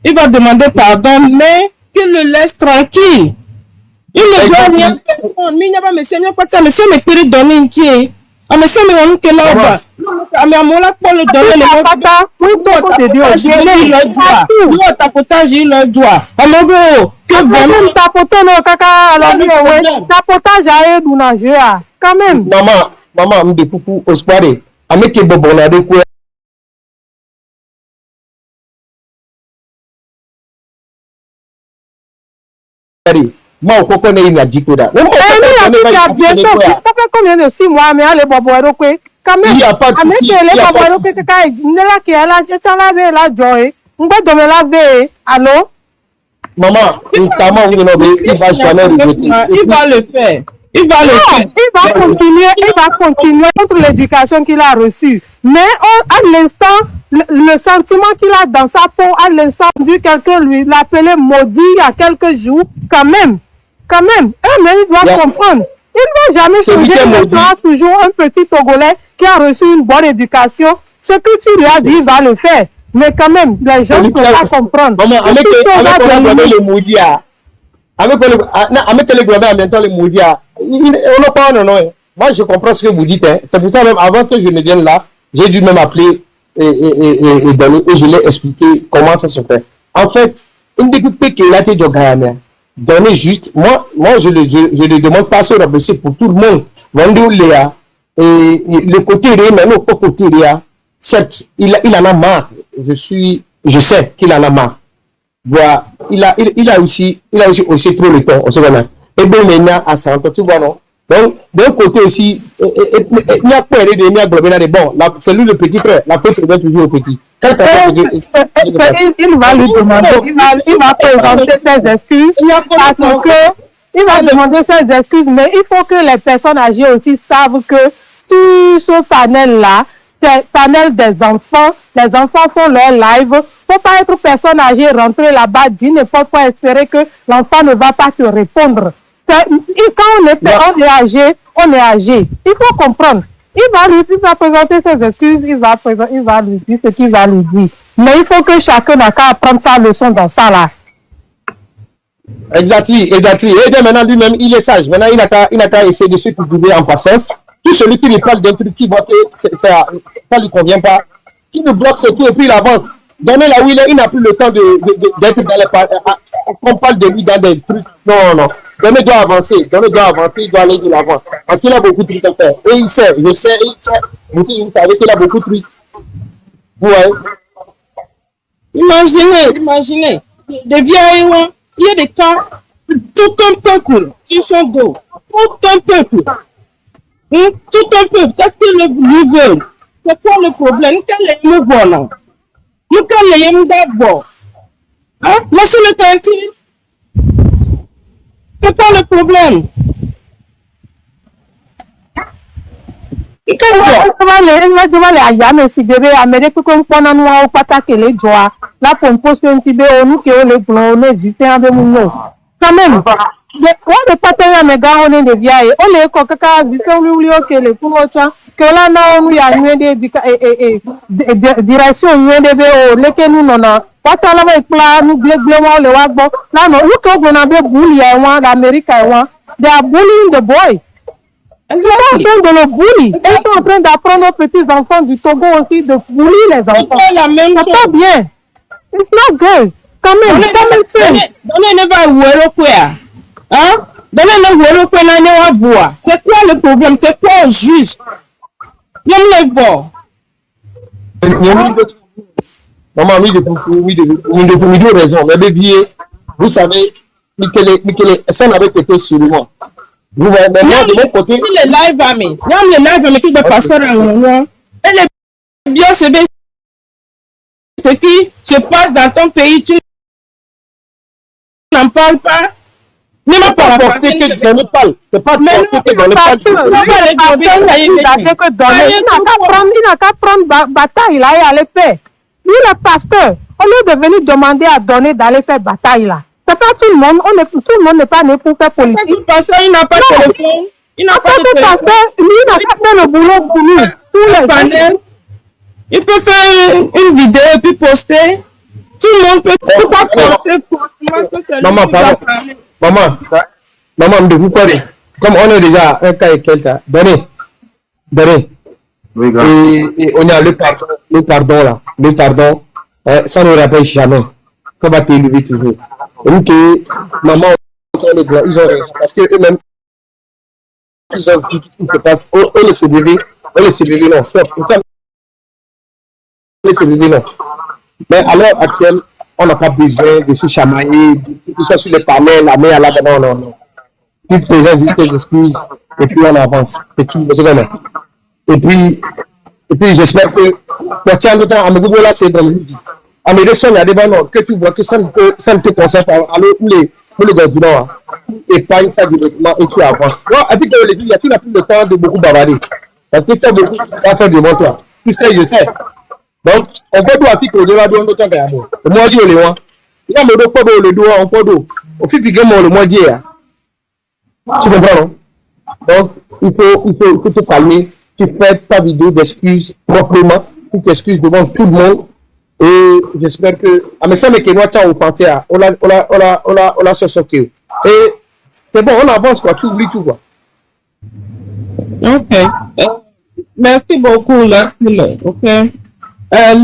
il va demander pardon, mais qu'il le laisse tranquille. Il ne doit rien faire. Mais il n'y a pas monsieur, mais il donner une pied. Ah, mais ça, mais on est là. Mais à mon là, pour le donner les mots, oui, toi, tapotage, il le doit. Alors, bro, que bon, tapotage, non, caca, alors, tapotage à aide ou nager, quand même. Maman, me dit coucou, au soir, à me qui bon, là, de quoi. Moi, on connaît une addiction là. Ça fait combien de 6 mois, mais allez, bobo, quand même. Il n'y a pas de souci. Il y a pas de souci. Allô? Maman, instamment, il va jamais regretter. Il va le faire. Il va continuer contre l'éducation qu'il a reçue. Mais à l'instant, le sentiment qu'il a dans sa peau, à l'instant, vu quelqu'un lui l'appelait maudit il y a quelques jours, quand même, mais il doit comprendre. Il ne va jamais changer, il sera toujours un petit Togolais qui a reçu une bonne éducation. Ce que tu lui as dit, il va le faire. Mais quand même, les gens ne peuvent pas comprendre. Maman, avec le maudit, avec les gouvernements, en même temps, les maudits, on n'a pas, non. Moi, je comprends ce que vous dites. C'est pour ça, même avant que je ne vienne là, j'ai dû même appeler et je l'ai expliqué comment ça se fait. En fait, une député qui a été de Guyane, donner juste, moi je ne demande pas ce rabaisser pour tout le monde. Et le côté réel, mais non, pas côté réel. Certes, il en a marre. Je sais qu'il en a marre. Voilà, il a aussi trop le temps. Et bien maintenant, à 100 ans, tu vois, non? Donc, d'un côté aussi, il n'y a pas de bon, c'est lui le petit frère, la faute revient toujours au petit. Il va lui demander, il va présenter ses excuses, parce que il va demander ses excuses, mais il faut que les personnes âgées aussi savent que sur ce panel-là, c'est panel des enfants, les enfants font leur live, faut pas être personne âgée, rentrer là-bas, dire n'importe quoi, espérer que l'enfant ne va pas te répondre. Quand on est âgé, on est âgé. Il faut comprendre. Il va présenter ses excuses, il va lui dire ce qu'il va lui dire. Mais il faut que chacun n'a qu'à apprendre sa leçon dans ça là. Exactement. Et maintenant lui-même, il est sage. Maintenant, il n'a qu'à essayer de se cultiver en patience. Tout celui qui lui parle d'un truc qui voit que ça ne lui convient pas, qui nous bloque ce tout et puis il avance. Donnez là où il n'a plus le temps d'être dans les parties. On parle de lui dans des trucs. Non. Donnez doit avancer, il doit aller de l'avant. Parce qu'il a beaucoup de trucs à faire. Et il sait, je sais, il sait. Vous savez qu'il a beaucoup de trucs. Ouais. Imaginez. Des vieilles, il y a des cas, tout un peuple qui sont dos. Tout un peuple. Tout un peuple. Qu'est-ce qu'ils veulent? C'est quoi le problème? Quel est le bon? Quel est le d'abord? Laissez-le tranquille. C'est quoi le problème? Quand même, les partenaires me gardent des vieilles. On est comme caca, du temps où que les pouvoirs, que là, non, il y a une direction, les que nous n'en a. What all of a plan, nous blé, le wagbo. Là, non, où qu'on a bien bully, l'Amérique, they are bullying the boy. Ils sont en train de le bully. Ils sont en train d'apprendre aux petits enfants du Togo aussi de bully les enfants. C'est la même chose. C'est pas bien. It's not good. Quand même, donnez-le pas où quoi. Hein? Donnez-le quoi là, ne va voir. C'est quoi le problème? C'est quoi juste? Viens me voir. Maman, oui, de raison. Mais bébé, vous savez, ça n'avait été sur moi. Vous voyez, maintenant, de mon côté. Le live à me. Le live à me qui va passer en moi. Et le bien, c'est ce qui se passe dans ton pays, tu n'en parles pas. Ne m'a pas forcé que je ne parle. C'est pas forcé que je ne parle. Il n'a qu'à prendre bataille là et aller faire. Lui, le pasteur, au lieu de venir demander à donner d'aller faire bataille là. C'est pas tout le monde, tout le monde n'est pas né pour faire politique. Le pasteur, il n'a pas de téléphone. Il n'a pas de pasteur, lui, il n'a pas fait le boulot pour nous. Tous les panels. Il peut faire une vidéo et puis poster. Tout le monde peut pas poster. Maman, de vous parler. Comme on est déjà un cas et quelqu'un, donnez. Oui, et on a le pardon là. Le pardon, ça ne rappelle jamais. Ça va t'élever toujours. Donc, maman, ils ont raison. Parce qu'eux-mêmes, ils ont vu tout ce qui se passe. On laisse lever, non. Mais à l'heure actuelle, on n'a pas besoin de se chamailler, que ce soit sur les panels, la main à la non. Puis présente juste tes excuses, et puis on avance. C'est tout, et puis j'espère que, pour tiens le temps, à me goûter là, c'est dans le vie. À mes leçons, il y a des ballons que tu vois que ça ne te concerne pas. Alors, pour le gouvernement, épargne ça directement et tu avances. Moi, avec les filles, tu n'as plus le temps de beaucoup bavarder. Parce que tu as beaucoup à faire devant toi. Tu sais, je sais. Donc, on peut doit piquer au-delà de notre temps. Le mois d'hier, le mois. Il y a le doigt en pot d'eau. Au fil du le mois d'hier. Tu comprends, non? Donc, il faut te calmer. Tu fais ta vidéo d'excuses proprement. Tu t'excuses devant tout le monde. Et j'espère que. Ah, mais ça, mais que nous, on pensait à. On l'a sorti. Et c'est bon, on avance, quoi. Tu oublies tout, quoi. Ok. Merci beaucoup, là. Ok. Il y a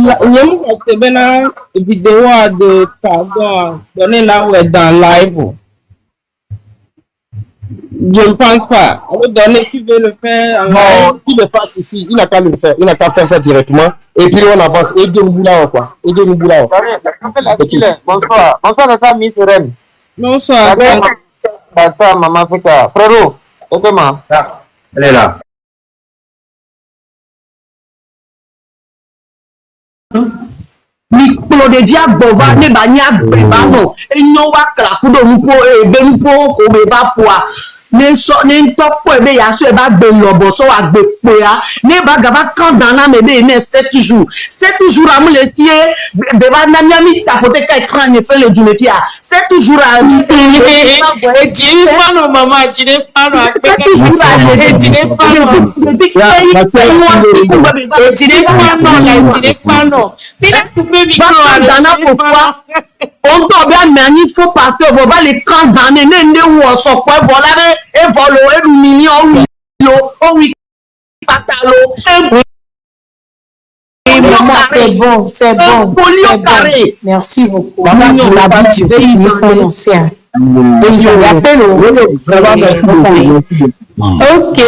une vidéo de pardon donnée là où est dans live. Je ne pense pas. On va donner qui veut le faire. Non, qui le fasse ici, il n'a qu'à le faire. Il n'a qu'à faire ça directement. Et puis on avance. Et de nous là, quoi. Et de nous là. Bonsoir. Bonsoir, Nata Miss Ren. Bonsoir. Bonsoir, Maman Africa. Frérot, c'est comment? Elle est là. Miklo de dia bova ne ba nya beba no enyo wa kla kudo nupo ebe nupo ko be ba poa ne so ne ntopo ebe ya so e ba gbe lobo so wa gbe pe ya ne ba gaba kan dans la mebe ne 7 jours amu le tie be ba na mi ta fote ka écran ne fait le du métier 7 jours à et dire pas non maman dire pas non et dire pas non mais là tu peux micro on doit bien manier faux pasteur on va les condamner ne wo so po voilà et volo et million o oui patalo c'est bon. Merci beaucoup. Maman, tu veux prononcer. Ok,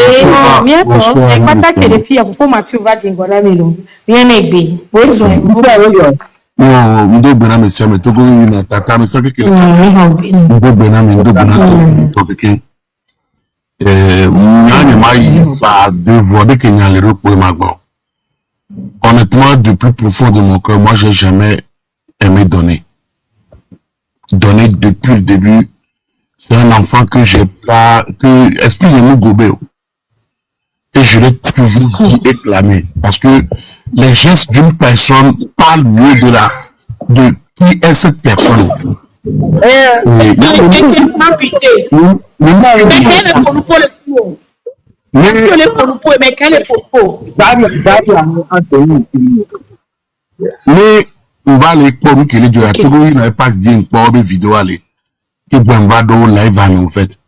bien bon. Et quand t'as que les filles, pour Mathieu va dire voilà mais non, rien n'est bien. Oui, ils ont. Non, ndo bena me sema toko ina tata me saki kile. Ndo bena to keke. Nyanya mai ba devoir de Kenya le repos magbo. Honnêtement, du plus profond de mon cœur, moi j'ai jamais aimé donner. Donner depuis le début, c'est un enfant que j'ai pas, que esprit de nous gobé. Et je l'ai toujours dit et clamé. Parce que les gestes d'une personne parlent mieux de qui est cette personne. Mais on va aller comme qu'il est du à tout il n'avait pas dit pour des vidéos aller. Et ben va dans live en fait.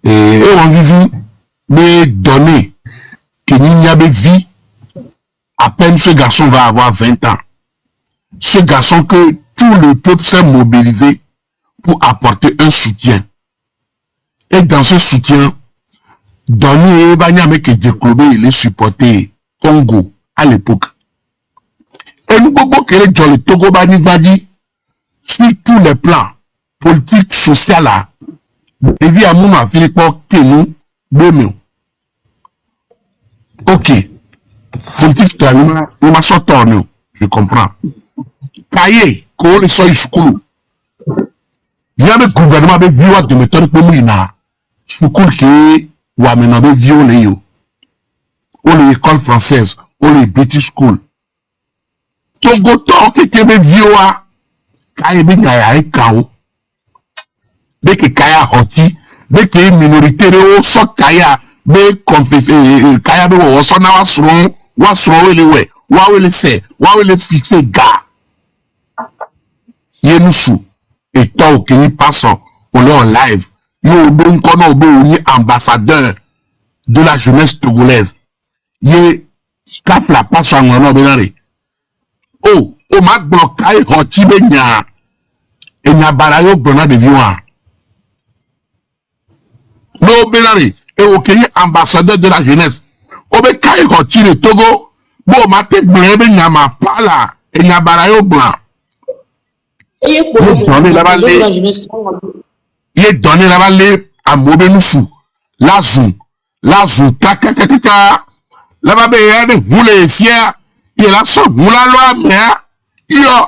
Et on dit mais donner qu'il n'y a pas de vie. À peine ce garçon va avoir 20 ans. Ce garçon que tout le peuple s'est mobilisé pour apporter un soutien. Et dans ce soutien, donner Evanyame que Djeklobé il est supporté Congo à l'époque. Et nous pouvons que les gens le Togo Badi sur tous les plans politiques, sociaux là. Et puis à mon Philippe Kenou, Bémio. Ok. Politique nous m'a sorti, je comprends. Kaye, qu'on le soit school. Il y a le gouvernement avec violence de méthode pour nous, school qui ou amène avec violé, ou l'école française, ou les British school. Togo to qui est viola, Kaye bien y a kao. Dès que Kaya hoti, dès que minorité de so Kaya be confessé, Kaya be o so na wa sron we le we, wa we le se, wa we le fixé ga. Yenusu et toi qui n'y passe on est en live. Yo donc on a ambassadeur de la jeunesse togolaise. Ye cap la passe en on benare. Oh, o ma bloqué hoti be nya. E nya barayo bona de viwa. No benare et o qui ambassadeur de la jeunesse. O be kai hoti le Togo. Bon ma tête blebe nya ma pala e nya barayo blanc. Il est donné là-bas à Mobenoussou. La zoom, kaka, là-bas, il y a des moulés ici, il y a la son, moula loi, mais, yo.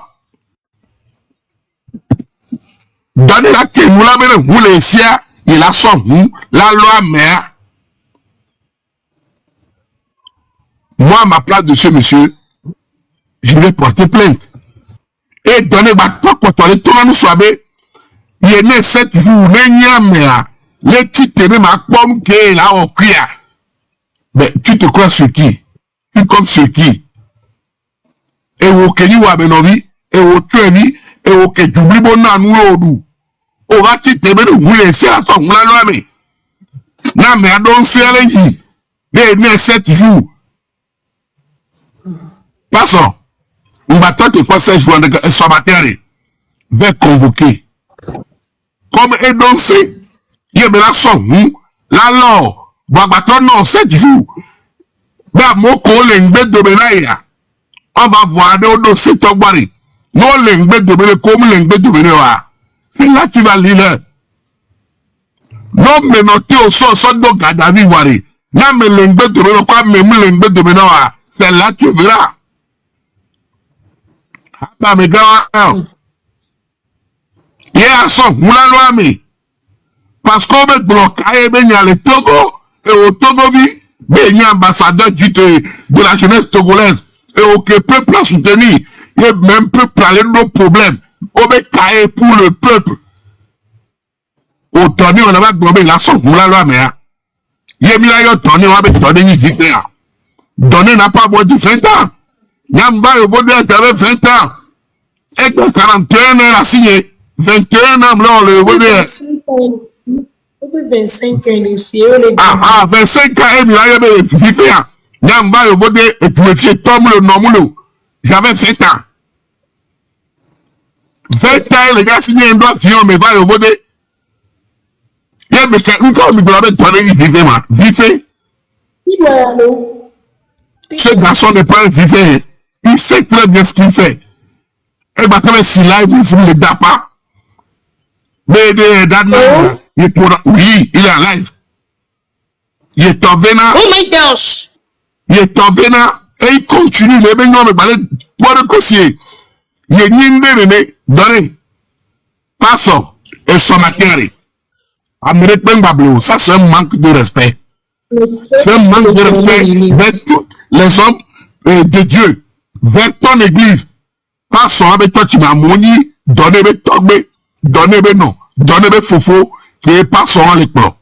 Donné la tête, moula, mais, moulés ici, il y a la son, la loi, mais. Moi, à ma place de ce monsieur, je vais porter plainte. Et donner toi quand on est tout le monde soit il y a 7 jours les titres de ma pomme qui est là au cri. Mais tu te crois sur qui? Tu comme sur qui? Et au Kenya ou à Benovi, et au Tueni, et au Kedjubli Bona Nouodou. On va titre de vous laisser à ton moulin. Non, mais à donc c'est allez-y. Les 7 jours. Passons. On va tenter de passer jouer un somateur vers convoquer. Comme est donc c'est, il y a de la somme, la loi, va battre non 7 jours. Ben, mon collègue de Benaïa, on va voir des dossiers Togwari. Non, l'engbe de Benaïa, comme l'engbe de Benaïa. C'est là que tu vas lire. Non, mais noté au son de Gadavi Wari. Non, mais l'engbe de Benaïa, quoi, même l'engbe de Benaïa. C'est là que tu verras. Ah, mais gars, il y a son, moula loi, mais. Parce qu'on met bloqué, il y a le Togo, et au Togo, il y a ambassadeur de la jeunesse togolaise, et au peuple a soutenu, il y a même peuple à nos problèmes, on met cahier pour le peuple. Au tourné, on a pas globé, la son, moula loi, mais. Il y a mis là, tourné, on a tourné, il y a donné n'a pas moins de 20 ans. Nyamba le vaudou avait 20 ans. Et que 41 ans a signé. 21 ans, là, le vaudou. 25 ans ici. 25 ans, il y avait vivre. Nyamba le vaudou, et tu me fais Tom le nom. J'avais 20 ans. 20 ans, les gars signé un doigt, mais va le vaudou. Yeah, mais c'est une fois, il vivait. Ce garçon n'est pas un vivant. Il sait très bien ce qu'il fait. Et maintenant, si live, il ne le date pas. Mais oui, il est en live. Il est en vénat. Oh my gosh! Il est en vénat. Et il continue. Les baignons me balent pour le cossier. Il est nindé, donné. Passons. Et son matière. Ça, c'est un manque de respect. C'est un manque de respect vers tous les hommes de Dieu, vers ton église. Passons avec toi, tu m'as moni, donnez-moi tombé, donnez-moi non, donnez-moi fofo, qui est passons à l'école.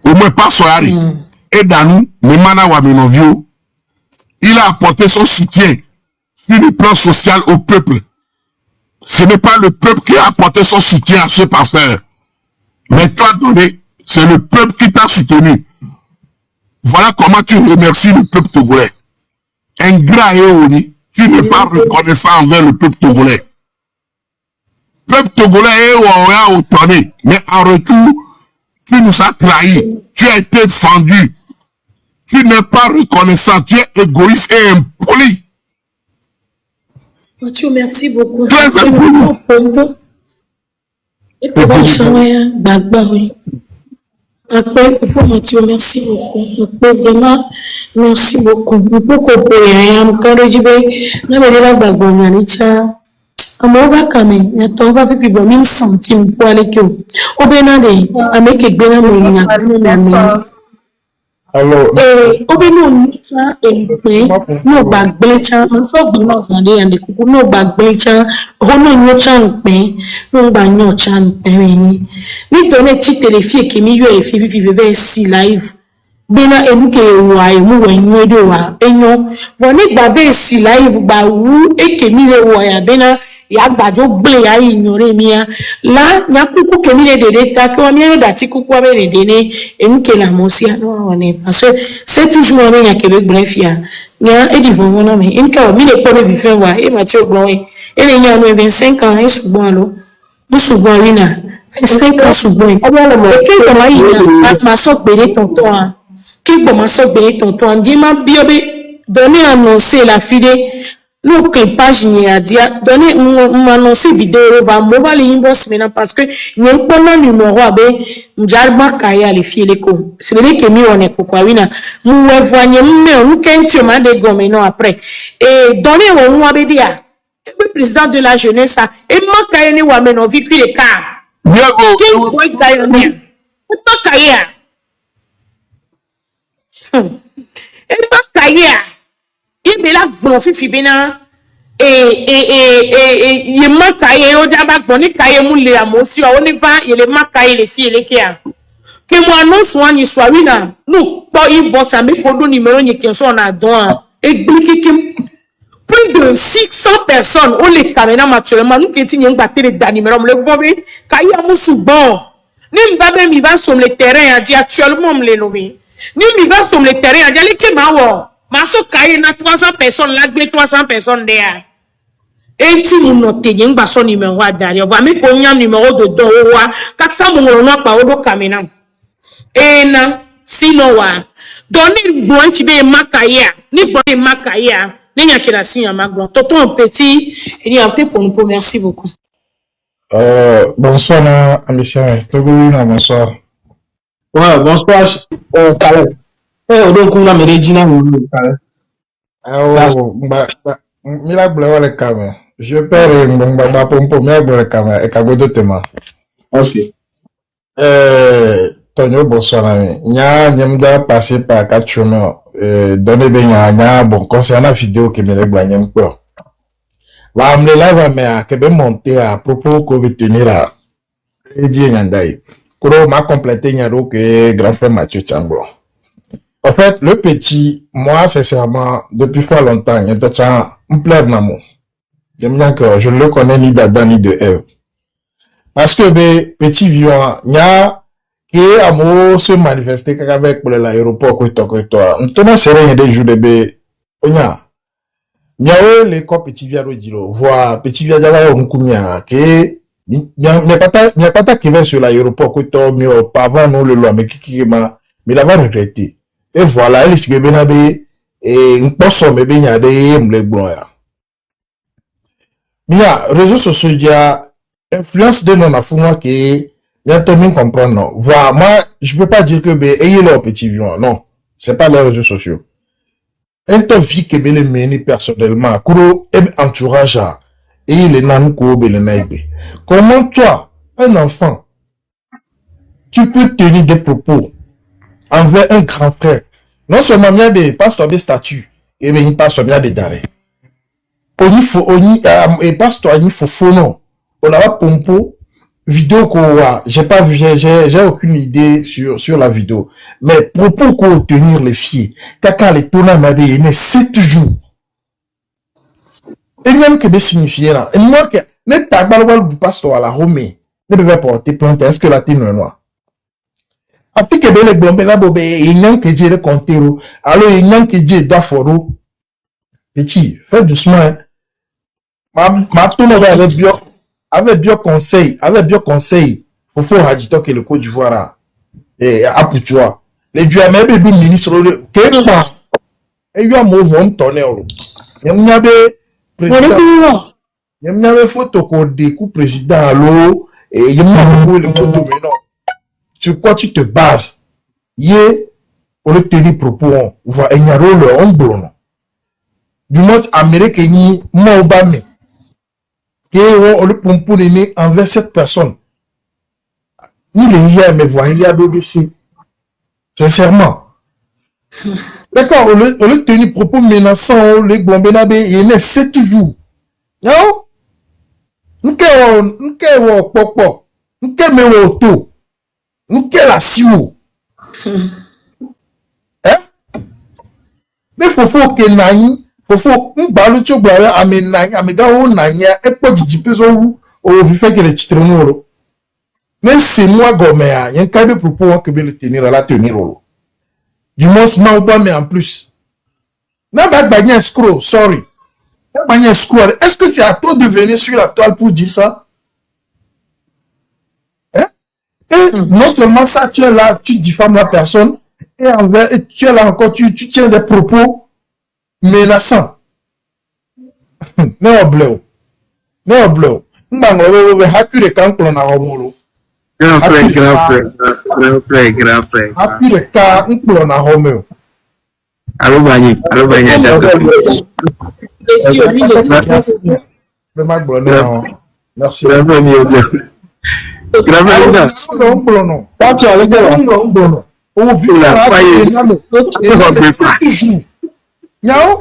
Au moins, passons à et dans nous, le Manawamenovio, il a apporté son soutien sur le plan social au peuple. Ce n'est pas le peuple qui a apporté son soutien à ce pasteur. Mais toi, donné, c'est le peuple qui t'a soutenu. Voilà comment tu remercies le peuple togolais. Ingrat et honni, tu n'es pas reconnaissant envers le peuple togolais. Le peuple togolais est autonné, mais en retour, tu nous as trahis. Tu as été fendu. Tu n'es pas reconnaissant. Tu es égoïste et impoli. Mathieu, merci beaucoup. Très impoli. Après, Mathieu, merci beaucoup. Vraiment, merci beaucoup. Beaucoup Alors, obeno cha empe no bagbecha so gbino zande ande kuku no bagbecha hono nyo chanpe no ba nyo chanpe ni nítorí ti telefie kemi yo efi fi bebe si live bena emuke wa emu we nyo do wa enyo woni gba be si live gba wu ekemi le wo ya bena ya gbajo gbe ya inyore mi ya la nya kuku kemi le dede ta ko mi yo dati kuku abere dene emuke la mosi no one parce que c'est toujours un nya kebe brefia nya edi bonona me inka mi le pobe vi fen wa e ma ti ogbon e ele nya no 25 ans e sugbon lo mo sugbon ri na 25 ans sugbon e ke ko ma yi na ma so pere tonton a ke ko ma so pere tonton di ma bi obe donner annoncer la fille nous que page ni a dit donner m'annoncer vidéo va mobile inbox maintenant parce que nous prenons numéro abe m'jarba kaya les filles les ko c'est vrai que nous on est quoi wina nous voyons mais nous quand ma de gomme non après et donner on abe dia le président de la jeunesse et ma kaya ni wa men on vit puis les cas qui boy kaya ni pas kaya et pas kaya ibela gbon fifi bina ye makaye o jaba gbon ni kaye mu le amosi o ni va ye le makaye le fi ele kia que mo annonce wan ni soit wina no po inbox ami kodo numéro ni qui sont na don expliquer que plus de 600 personnes on les caméras actuellement nous qui tient ngba télé da numéro le vobe kaye amusu bon ni mba be mi va sur le terrain a dit actuellement me le nommer ni mi va sur le terrain a dit que ma wo Maso kaye na 300 personnes, la gle 300 personnes derrière. Et ti nous note yen ba son numéro derrière. Va me konya numéro de dowa, kaka mo no pa odo kamena. Et na sino wa. Doni bon ti be makaya, ni bon makaya, ni nya kila sinya magbo. Tonton petit, il y a pour nous merci beaucoup. Bonsoir, ambition. Togo na bonsoir. Ouais, bonsoir, Caleb. Donc, on a mes Regina. Mila bleu le came. Je perds un pompo, mila bleu le came, et cagodo tema. Ok. Tonio, bonsoir. Nya, nyamda passé par 4 chemins. Donner nya, bon, concernant la vidéo qui me lève nyam quoi. Va me live, mais que ben monter à propos qu'on veut tenir à. Dit nyandai. Kuro m'a complété nyaro que grand frère Mathieu Changbo. En fait, le petit, moi, sincèrement, depuis fort longtemps, il y a un plein d'amour. J'aime bien que je ne le connais ni d'Adam ni de Ève. Parce que, petit vivant, il y a qui amour se manifester avec l'aéroport, quoi. Maintenant, c'est rien des jours de bé. Il y a les corps petit via le dire, voir petit via d'avoir un coup, qui Il n'y a pas ta qui va sur l'aéroport, que toi, mais pas avant, non, le loi, mais qui m'a, mais il va regretter. Et voilà, il s'est bien habillé, et une personne, mais bien, il y a des blancs. Mais il y a, réseaux sociaux, il y a, influence de non-affouement qui est, il y a tout le monde comprendre, non. Voilà, moi, je peux pas dire que, ben, ayez leur petit vivant, non. C'est pas les réseaux sociaux. Un temps vie que ben, les mener personnellement, kuro, entourage, et il est nan ko ben, le naïbe. Comment toi, un enfant, tu peux tenir des propos envers un grand frère? Non seulement il y a des pasteurs des statuts, et bien, il passe bien des darés. Et pasteur, il faut non. On a pompo, vidéo quoi, j'ai pas vu, j'ai aucune idée sur la vidéo. Mais propos qu'on tenir les filles, quand les tournages m'a dit, mais 7 jours. Et même que de signifier là. Et moi, que, n'est pas balbal du pasteur à la Romée, ne devait porter plainte, est-ce que la tine noire? Après que les blondes là, bobé, il n'y a que Dieu le comptero, alors il n'y a que Dieu d'aforo. Petit, fais doucement, hein. Ma tourne avec bien conseil, faut faire agiter que le Côte d'Ivoire, et à Pouchoua. Les dieux, même les ministres, que pas, et il y a un mot, on tourne, il y a président, il y a photo code coup président, l'eau, et il y a le mot dominant. Sur quoi tu te bases? Yé, on le tenir propos, on voit, il y a le ombre, du moins, Amérique, il y a moi, Obama. On le pompe envers cette personne. Il est hier, mais voilà, il y a d'OBC. Sincèrement. D'accord, on le tenir propos menaçant, les Blombenabé, il est 7 jours. Non? N'ke popo, n'ke me auto, n'ke la siwo. Hein? Mais faut que naï. Faut m'balu tu boire amenga ou nanya et pas du peso ou fait que les titres nous. Mais c'est moi gomea, y a un cas de propos que le tenir à la tenir. Du moins ma ou pas mais en plus. N'a pas bagné escroc, sorry. N'a bagné escroc. Est-ce que c'est à toi de venir sur la toile pour dire ça? Hein? Et non seulement ça, tu es là, tu diffames la personne et tu es là encore, tu tiens des propos menaçant. Non bleu. M'bango hakure kanklo na homolo. Grand frère. Hakure ka nklo na homeo. Allo bani. Merci. Non?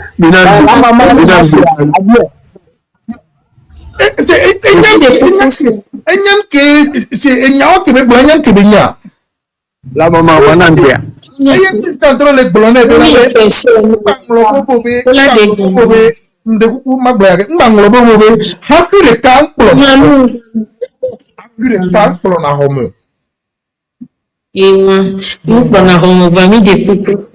La maman, on a bien. Nous prenons famille des coups.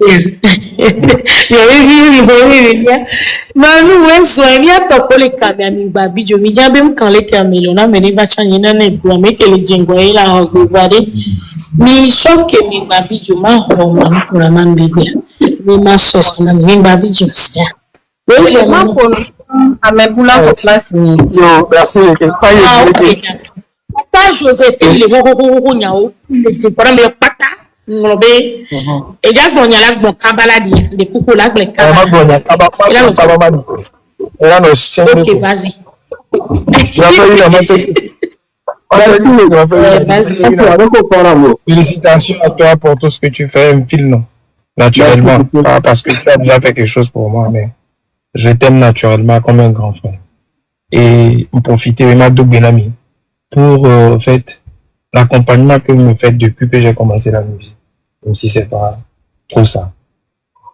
Manu we soignea topole kamia babi jo mi jabe mkanle kamelo na meni vachanye na ne bua me kele jengo ila oguvare mi sauf que mi babi jo ma ho ma pour man bibia mi ma sos na mi babi jo sia we je ma ko amebula ko class ni Yo, merci. Papa Joséphine le nyao le jipora me pata nglobe e ja gbonya la gbon kabala di de kuku la gble kabala gbonya kabala era no chien ok vas-y félicitations à toi pour tout ce que tu fais un pile non naturellement pas parce que tu as déjà fait quelque chose pour moi mais je t'aime naturellement comme un grand frère et pour profiter vraiment de Benami pour en fait l'accompagnement que vous me faites depuis que j'ai commencé la musique, même si c'est pas trop ça.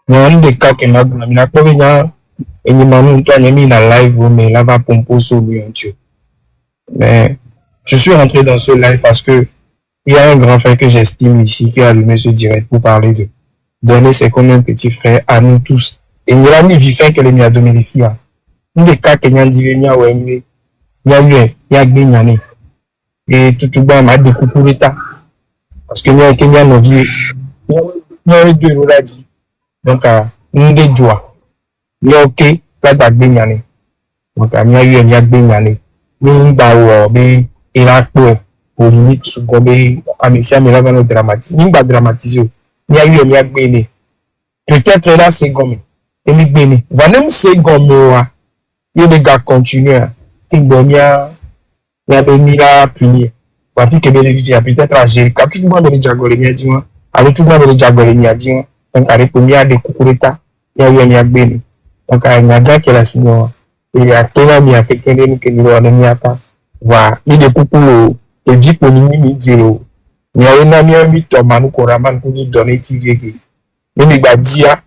Mais un des cas que m'a pas venir et il m'a mis toi mis la live mais là va pompo sur lui un Dieu. Mais je suis rentré dans ce live parce que il y a un grand frère que j'estime ici qui a allumé ce direct pour parler de donner c'est comme un petit frère à nous tous. Et il y a ni vivant que les mia donné les filles. Un des cas que m'a dit mia ouais il y a eu il y a gagné. et tout bas m'a découvert ça parce que nous Kenya nous vie nous deux nous l'a dit donc nous des joie nous ok là ta gbenyane donc nous eu une gbenyane nous ba wo be irapo au limite sous gombe amisia mais là va nous dramatiser nous ba dramatiser nous eu une gbene peut-être là c'est gomme et ni gbene va même c'est gomme wa il les gars continuent Tingonia ya benira puni wati kebele ya peut-être agir quand tout le monde est jagore ni adima alors tout le monde est jagore ni adima donc ari puni de kukureta ya yenya gbeni donc anya ga la sino et ya tona mi atekele ni keniro na mi ata wa ni de kukulo e jipo ni mi jero ni awena mi ambi to manu ko raman ko ni donner tigege ni gba dia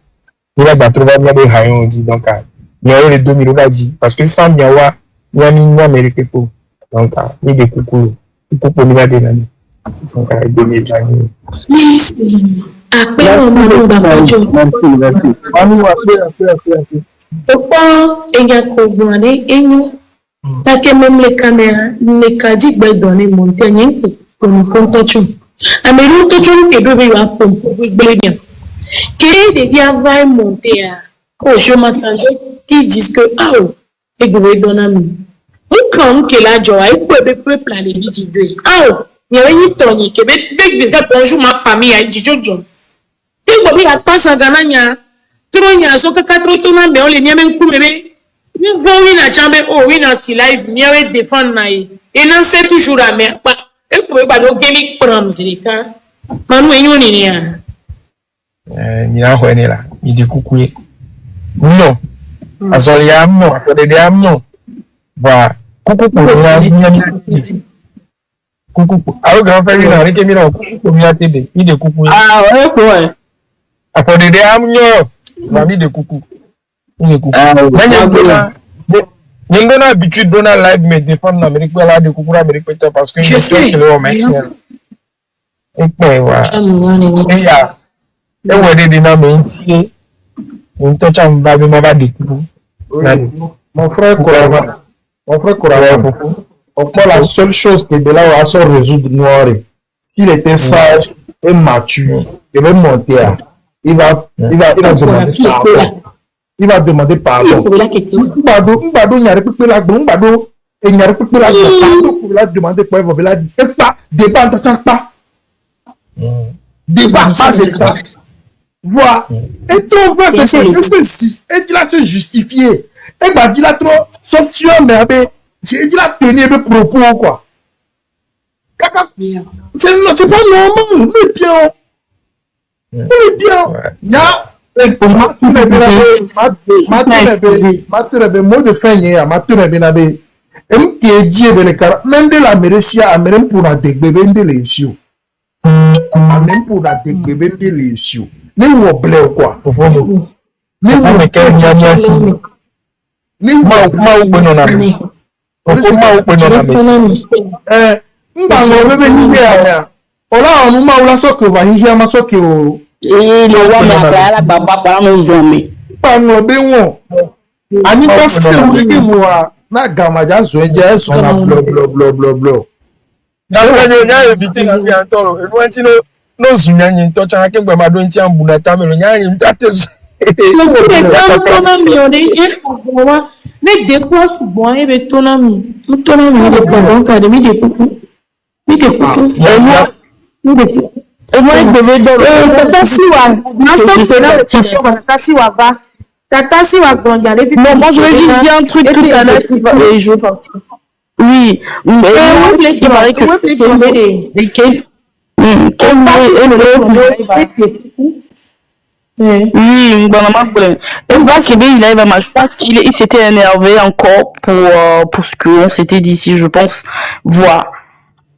ni la gba trouver mi de hayon di donc ni ayo le 2000 la di parce que sans bien wa ni ni mérité pour donc ni de kukulo ni va de nani donc ay de mi jani Yes. Après, on va pas jouer. Pourquoi il y a quoi donner et nous parce que même les caméras les cadres ben donner montagne pour nous contention. Amélie tout le que bébé va pour bien. Qui devient va monter à oh je m'attendais qui disent que ah oh et bébé donne à nous. Ou quand que la joie et peut planer dit deux ah oh il y a une tonne que bébé bonjour ma famille a dit jojo. Et bébé a pas ça gananya. Trop nya so ka 4 tona me on le nyamen ku bébé. Ni vowi na chambe oh oui na si live ni awe défendre na et non c'est toujours à mer pas et pouvez pas do gemi pram zilika manu enyo ni ya ni na ho ni la ni de kukuye no azoli ya mo afode de amno ba kuku ko na nyami kuku awo ga fa ni na ri kemi na kuku mi atebe ni de kukuye Ah, ouais, quoi. afode de amno ba ni de kuku ni de kuku N'engona habitude donna live me défendre l'Amérique pour la découvrir l'Amérique parce que je sais que le mec et puis voilà et ya et ouais des dynamiques on touche un baby ma découvrir Mon frère Kourava, on prend la seule chose que de là on va se résoudre noir. S'il était sage et mature, il va monter, il va demander pardon. Il va demander pardon. Mbado n'y a pas la Mbado et n'y a pas la il va demander quoi il va dire. Et pas débat pas. Débat pas c'est pas. Voilà. Et ton frère et tu l'as se justifier. Et bah dit là trop sortir mais c'est dit là tenir des propos quoi. C'est pas normal, mais bien. Mais bien. Ya mot de fin hier, même de la mérecia, même pour la dégbébé de l'issue. Même pour la dégbébé de l'issue. Mais où blé quoi? Mais et le roi m'a la baba par nos hommes. Pas nous béon. Ani pas c'est moi. Na gamaja zoeja son na blo. Na lo nya evite na bi antoro. Enu anti no zunya nyi to chan ke gba ma do nti ambuna ta me lo nya nyi tate. Ne déco souvent et be tonami. Nous tonami de comment t'as de mi de coucou. Mi de coucou. Et moi je devais donner tata siwa. Master pena teacher tata siwa va. Tata siwa grandi avec moi je vais juste dire un truc tout à l'heure et je vais partir. Oui, mais il paraît que oui, bon, et parce qu'il il arrive à match, je pense qu'il s'était énervé encore pour ce qu'on s'était dit ici, je pense, voir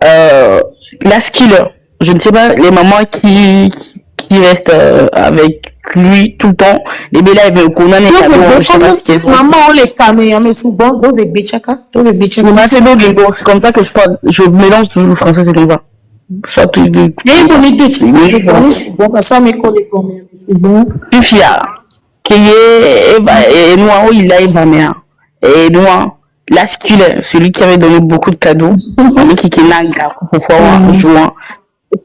la skiller. Je ne sais pas, les mamans qui restent avec lui tout le temps, les bébés là, ils veulent les cadeaux, je sais pas ce qu'ils ont. Maman, on les caméras, mais souvent, dans les béchaka, c'est comme ça que je mélange toujours le français, c'est comme ça. Soit tu dis. Il y a une bonne idée, tu vois, parce que ça me connaît combien. Puis, fia, qui est, et nous, il a, il va bien. Et nous, la skiller, celui qui avait donné beaucoup de cadeaux, celui qui n'a pas jouant,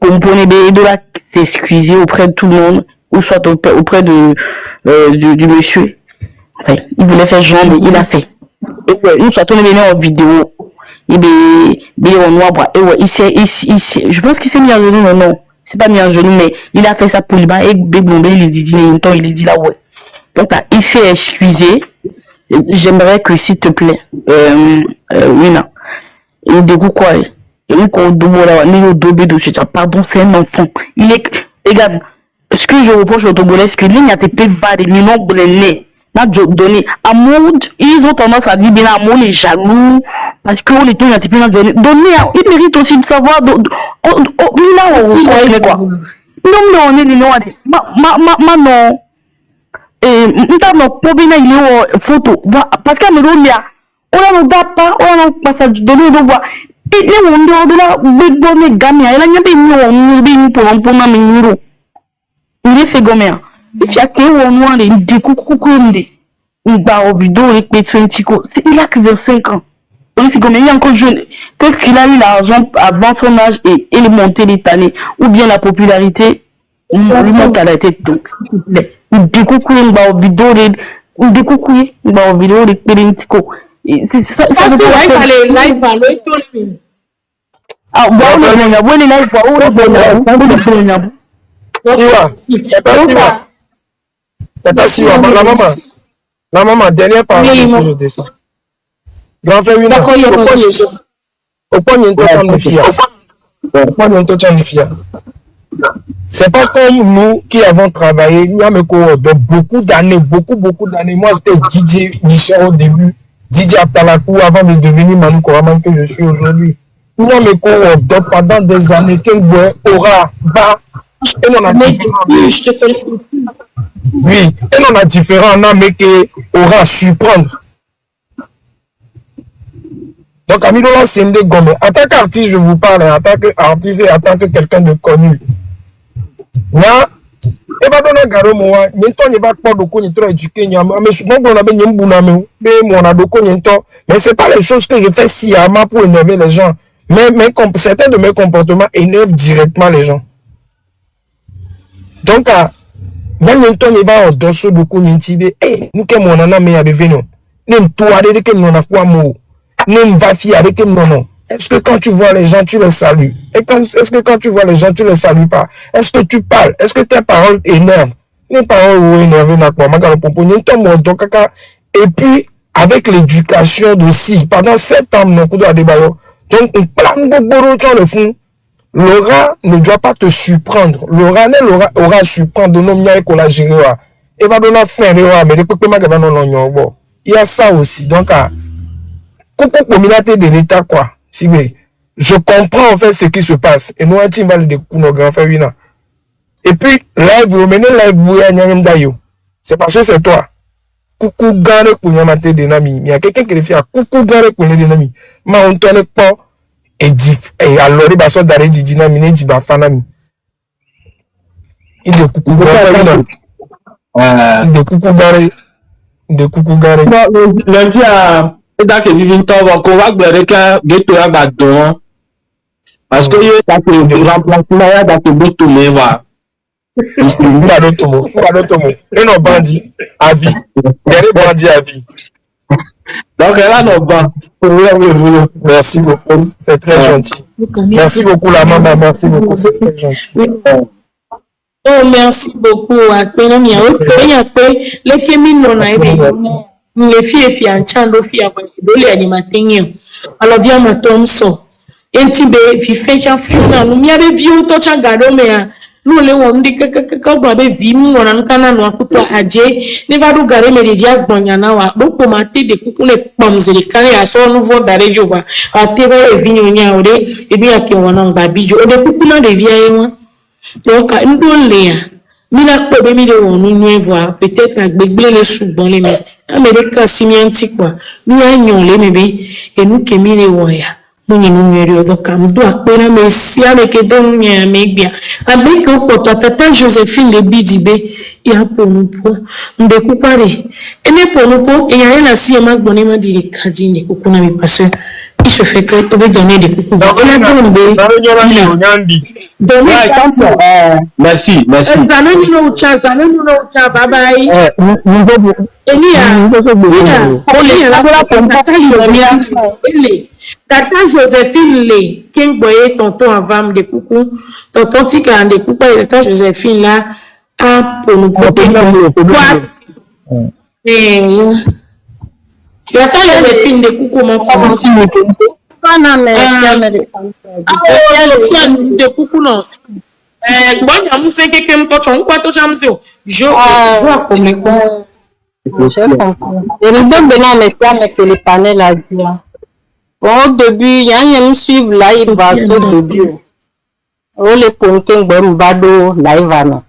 comprenez il doit s'excuser auprès de tout le monde, ou soit auprès du monsieur. Enfin, il voulait faire genre, mais il a fait. Et ouais, nous sommes tournés en vidéo. Et bien, on voit, et ouais, je pense qu'il s'est mis en genou, non, c'est pas mis en genou, mais il a fait ça pour lui, et Béblombe, il est dit là, ouais. Donc, il s'est excusé. J'aimerais que, s'il te plaît, Wina, il dit quoi, pardon, c'est un enfant. Il est, regarde, ce que je reproche au Togo, c'est que l'il n'y a pas de nombre de nez. Donner amour, ils ont tendance à dire bien amour les jaloux parce que on est tous un petit peu dans donner ils méritent aussi de savoir là quoi non non et non probina il est photo parce que on a nos data on a nos passages donner de voir et les on de la donner gamin elle a bien pour numéro il est gommé si à quel moment les découcoucounder une barre vidéo avec il a que 25 ans. Donc c'est comme il est encore jeune. Peut-être qu'il a eu l'argent avant son âge et il est monté l'Italie ou bien la popularité lui monte à la tête. Donc s'il te plaît, il découcouille une barre vidéo avec Périntico. C'est ça. Parce que les live valeurs tout le ah bon les live La maman, dernière parole, je descends. Grand frère, oui, c'est pas comme nous qui avons travaillé, nous avons beaucoup d'années, beaucoup d'années. Moi, j'étais DJ Michel au début, DJ Abtalakou avant de devenir Manu Koraman que je suis aujourd'hui. Nous avons pendant des années, qu'un bois aura, va, et on a différents. Oui, et on a différents noms, mais qui aura su prendre. Donc, Amidola Sende Gomé, en tant qu'artiste, je vous parle, en tant qu'artiste et en tant que quelqu'un de connu. Nya, et va donner garo moi, n'entend n'y va pas de quoi, n'y trop éduqué, n'y a, mais souvent on a bien n'y m'bouname, mais mon adoko n'y entend, mais c'est pas les choses que je fais sciemment pour énerver les gens, mais certains de mes comportements énervent directement les gens. Donc, Nyanton y va au dosso de Kounintibé, eh, nous que mon anna me a devenu. N'aime toi avec mon aquamo. N'aime va fier avec mon. Est-ce que quand tu vois les gens, tu les salues? Est-ce que quand tu vois les gens, tu les salues pas? Est-ce que tu parles? Est-ce que tes paroles énervent? Les paroles ou énervent n'a pas mal pour et puis, avec l'éducation de si, pendant 7 ans, nous avons des bailleurs. Donc, on plan de le fond. L'aura ne doit pas te surprendre. L'aura aura surprendre de nos miens qu'on a géré. Et va donner fin mais il y a ça aussi. Donc, communauté de l'État, quoi. Si, mais, je comprends en fait ce qui se passe. Et nous, on va le nos grands frères. Et puis, live, vous menez live, c'est parce que c'est toi. Coucou, gare pour Yamate de Nami. Il y a quelqu'un qui le fait à coucou, gare pour les Nami. Mais on tourne pas. Et alors il va sortir d'arrêt d'idina mine dit ba fanami il de coucou gare lundi à da que vivin to ko wa gbere ka geto ya ba don parce que il ta que remplacement ya da que boto me va pas d'autre mot et non bandit à vie derrière bandit à vie. Donc là non pas. Merci beaucoup, c'est très gentil. Merci beaucoup la maman, merci beaucoup, c'est très gentil. Oh merci beaucoup à Pénomia. Les kémines non les filles en chando filles à les animateurs. Alors viens ma tomso. Entibe vifecha funa numia be viu to changado mea. Nous les on dit que quand on avait vu nous on a un couteau à Djé ne va nous garer mais les diables bonyana wa donc pour mater des coups les pommes et les cannes à son nouveau d'arrêt du wa à te va et vignonia ode et bien que on a babijo des coups là des vieilles moi donc nous donne les mina ko be mi de on nous voir peut-être avec bébé les sous bon les mais des cas simianti quoi nous a nyon les bébé et nous que mi les voya Mwenye numero doka mdo akpena mesia mekedon mia megbia. Abeke ukpoto tata Josephine le bidibe ya ponupo. Mbe kukware. Ene ponupo eya na si ema gboni ma dire kadi ne kukuna mi parce il se fait que tu veux donner des coups. Merci. Bye bye. Tata Josephine le king boye tonton avant de coucou tonton tika de coucou et tata Josephine là a pour nous porter tata Josephine de coucou mon frère de coucou non bon ya mu se keke mto chon kwa to chamsio je vois comme quoi je comprends et le don bena me que le panel a dit. Au début, il y a un suivre live au début. On les ponquins bado live.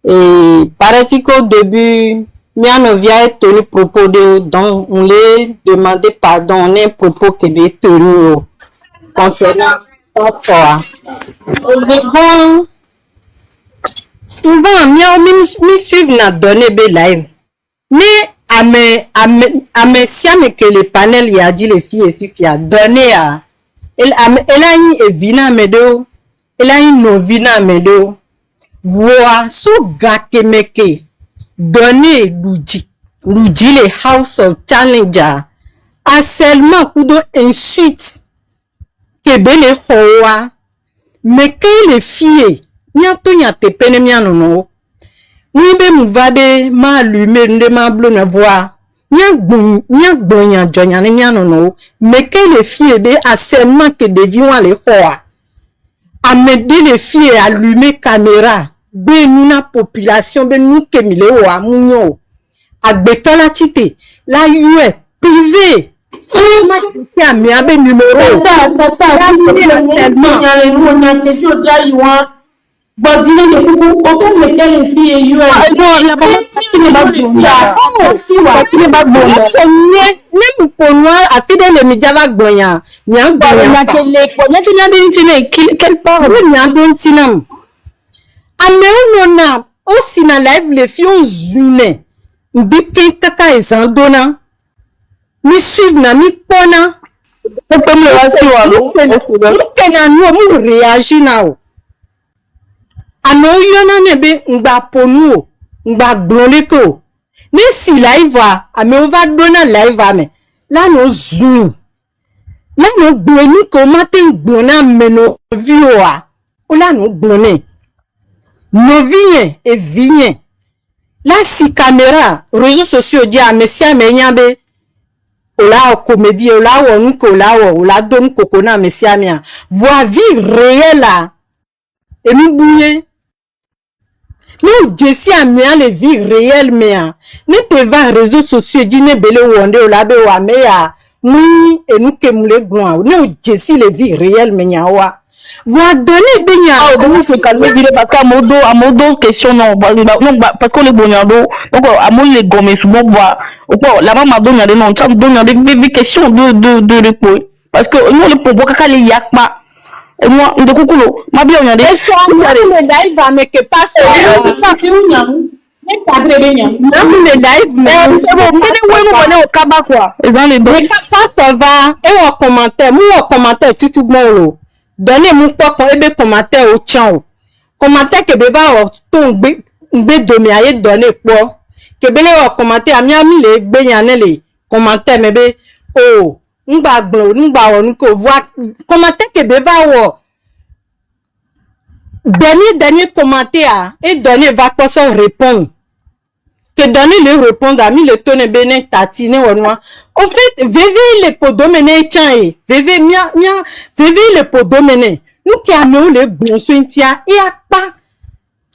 Et paraît-il qu'au début, Miano vient tenu propos de, donc on les demandé pardon, on est propos qui est tenu concernant ton corps. Bon, souvent, mi suivre n'a donné be live. Mais à mes siames que le panel y a dit les filles et filles a donné à elle a une evina medo elle a une novina medo voix so gakemeke donné Luigi le House of Challenger a seulement coup de insulte que bele hoa mais que les filles nyato nyate pene mianono Nibe muvade ma lume nde ma blo na voix. Nya gbonya jonya ni miano no. Mais que les filles be a seulement que de vion les hoa. A mettre les filles allumer caméra. Be nuna population be nou kemile wa munyo. A betola tite. La yue privé. C'est ma qui a mis un numéro. Bon, dis-le de coucou, autant lequel les filles et you. Non, la maman, tu n'es pas bon. Tu n'es pas bon. Même pour moi, à qui les médias va goya. N'y a quel part? N'y a bien tinam. Améonona, aussi na live les filles ont zune. Mbike kaka ezandona. Mi suivre na mi pona. Comme le rasi walo. Kenya nous réagir now. Ano yona nebe ngba ponu ngba gloleko ni si live ame over dona live ame la no zoom la no gloni ko matin gbona meno viewa o la no gloni no vigne e vigne la si caméra réseaux sociaux dia mesia menyabe o la comédie o la won ko la o la don kokona mesia mia voix vie réelle et nous bouiller. Nous, Jessie a mis les vies réelles, mais ne te va réseaux sociaux, dîner belé ou on est là, ou à mea, oui, et nous qui moulez gloire. Nous, Jessie, les vies réelles, mais y'a wa. Vous a donné bien. Ah, donc c'est calme, il est pas qu'à modo, question, non, parce que les boniardos, donc, à moi, les gommes, souvent, voir, ou quoi, la maman donne des noms, ça me donne des questions de l'époque. Parce que nous, les pauvres, quand les yakma, et moi, de coucou, ma bien, on a des questions. Le live va me que passe. Donnez mon papa et commentaire au chant. Commentaire que beva tombe domiaye donner quoi. Que bele commentaire ami les beyanele commentaire mebe oh ngba on ko voir commentaire que beva wo dernier commentaire et donner va quoi son répondre. Que donner le répondre à mi le tonne benen tatine onwa. Au fait, veve le podomene tchae, veve le podomene. Nous qui avons le bon soin tia et a pas.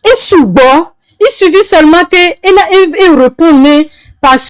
Et souvent, il suffit seulement que elle répond parce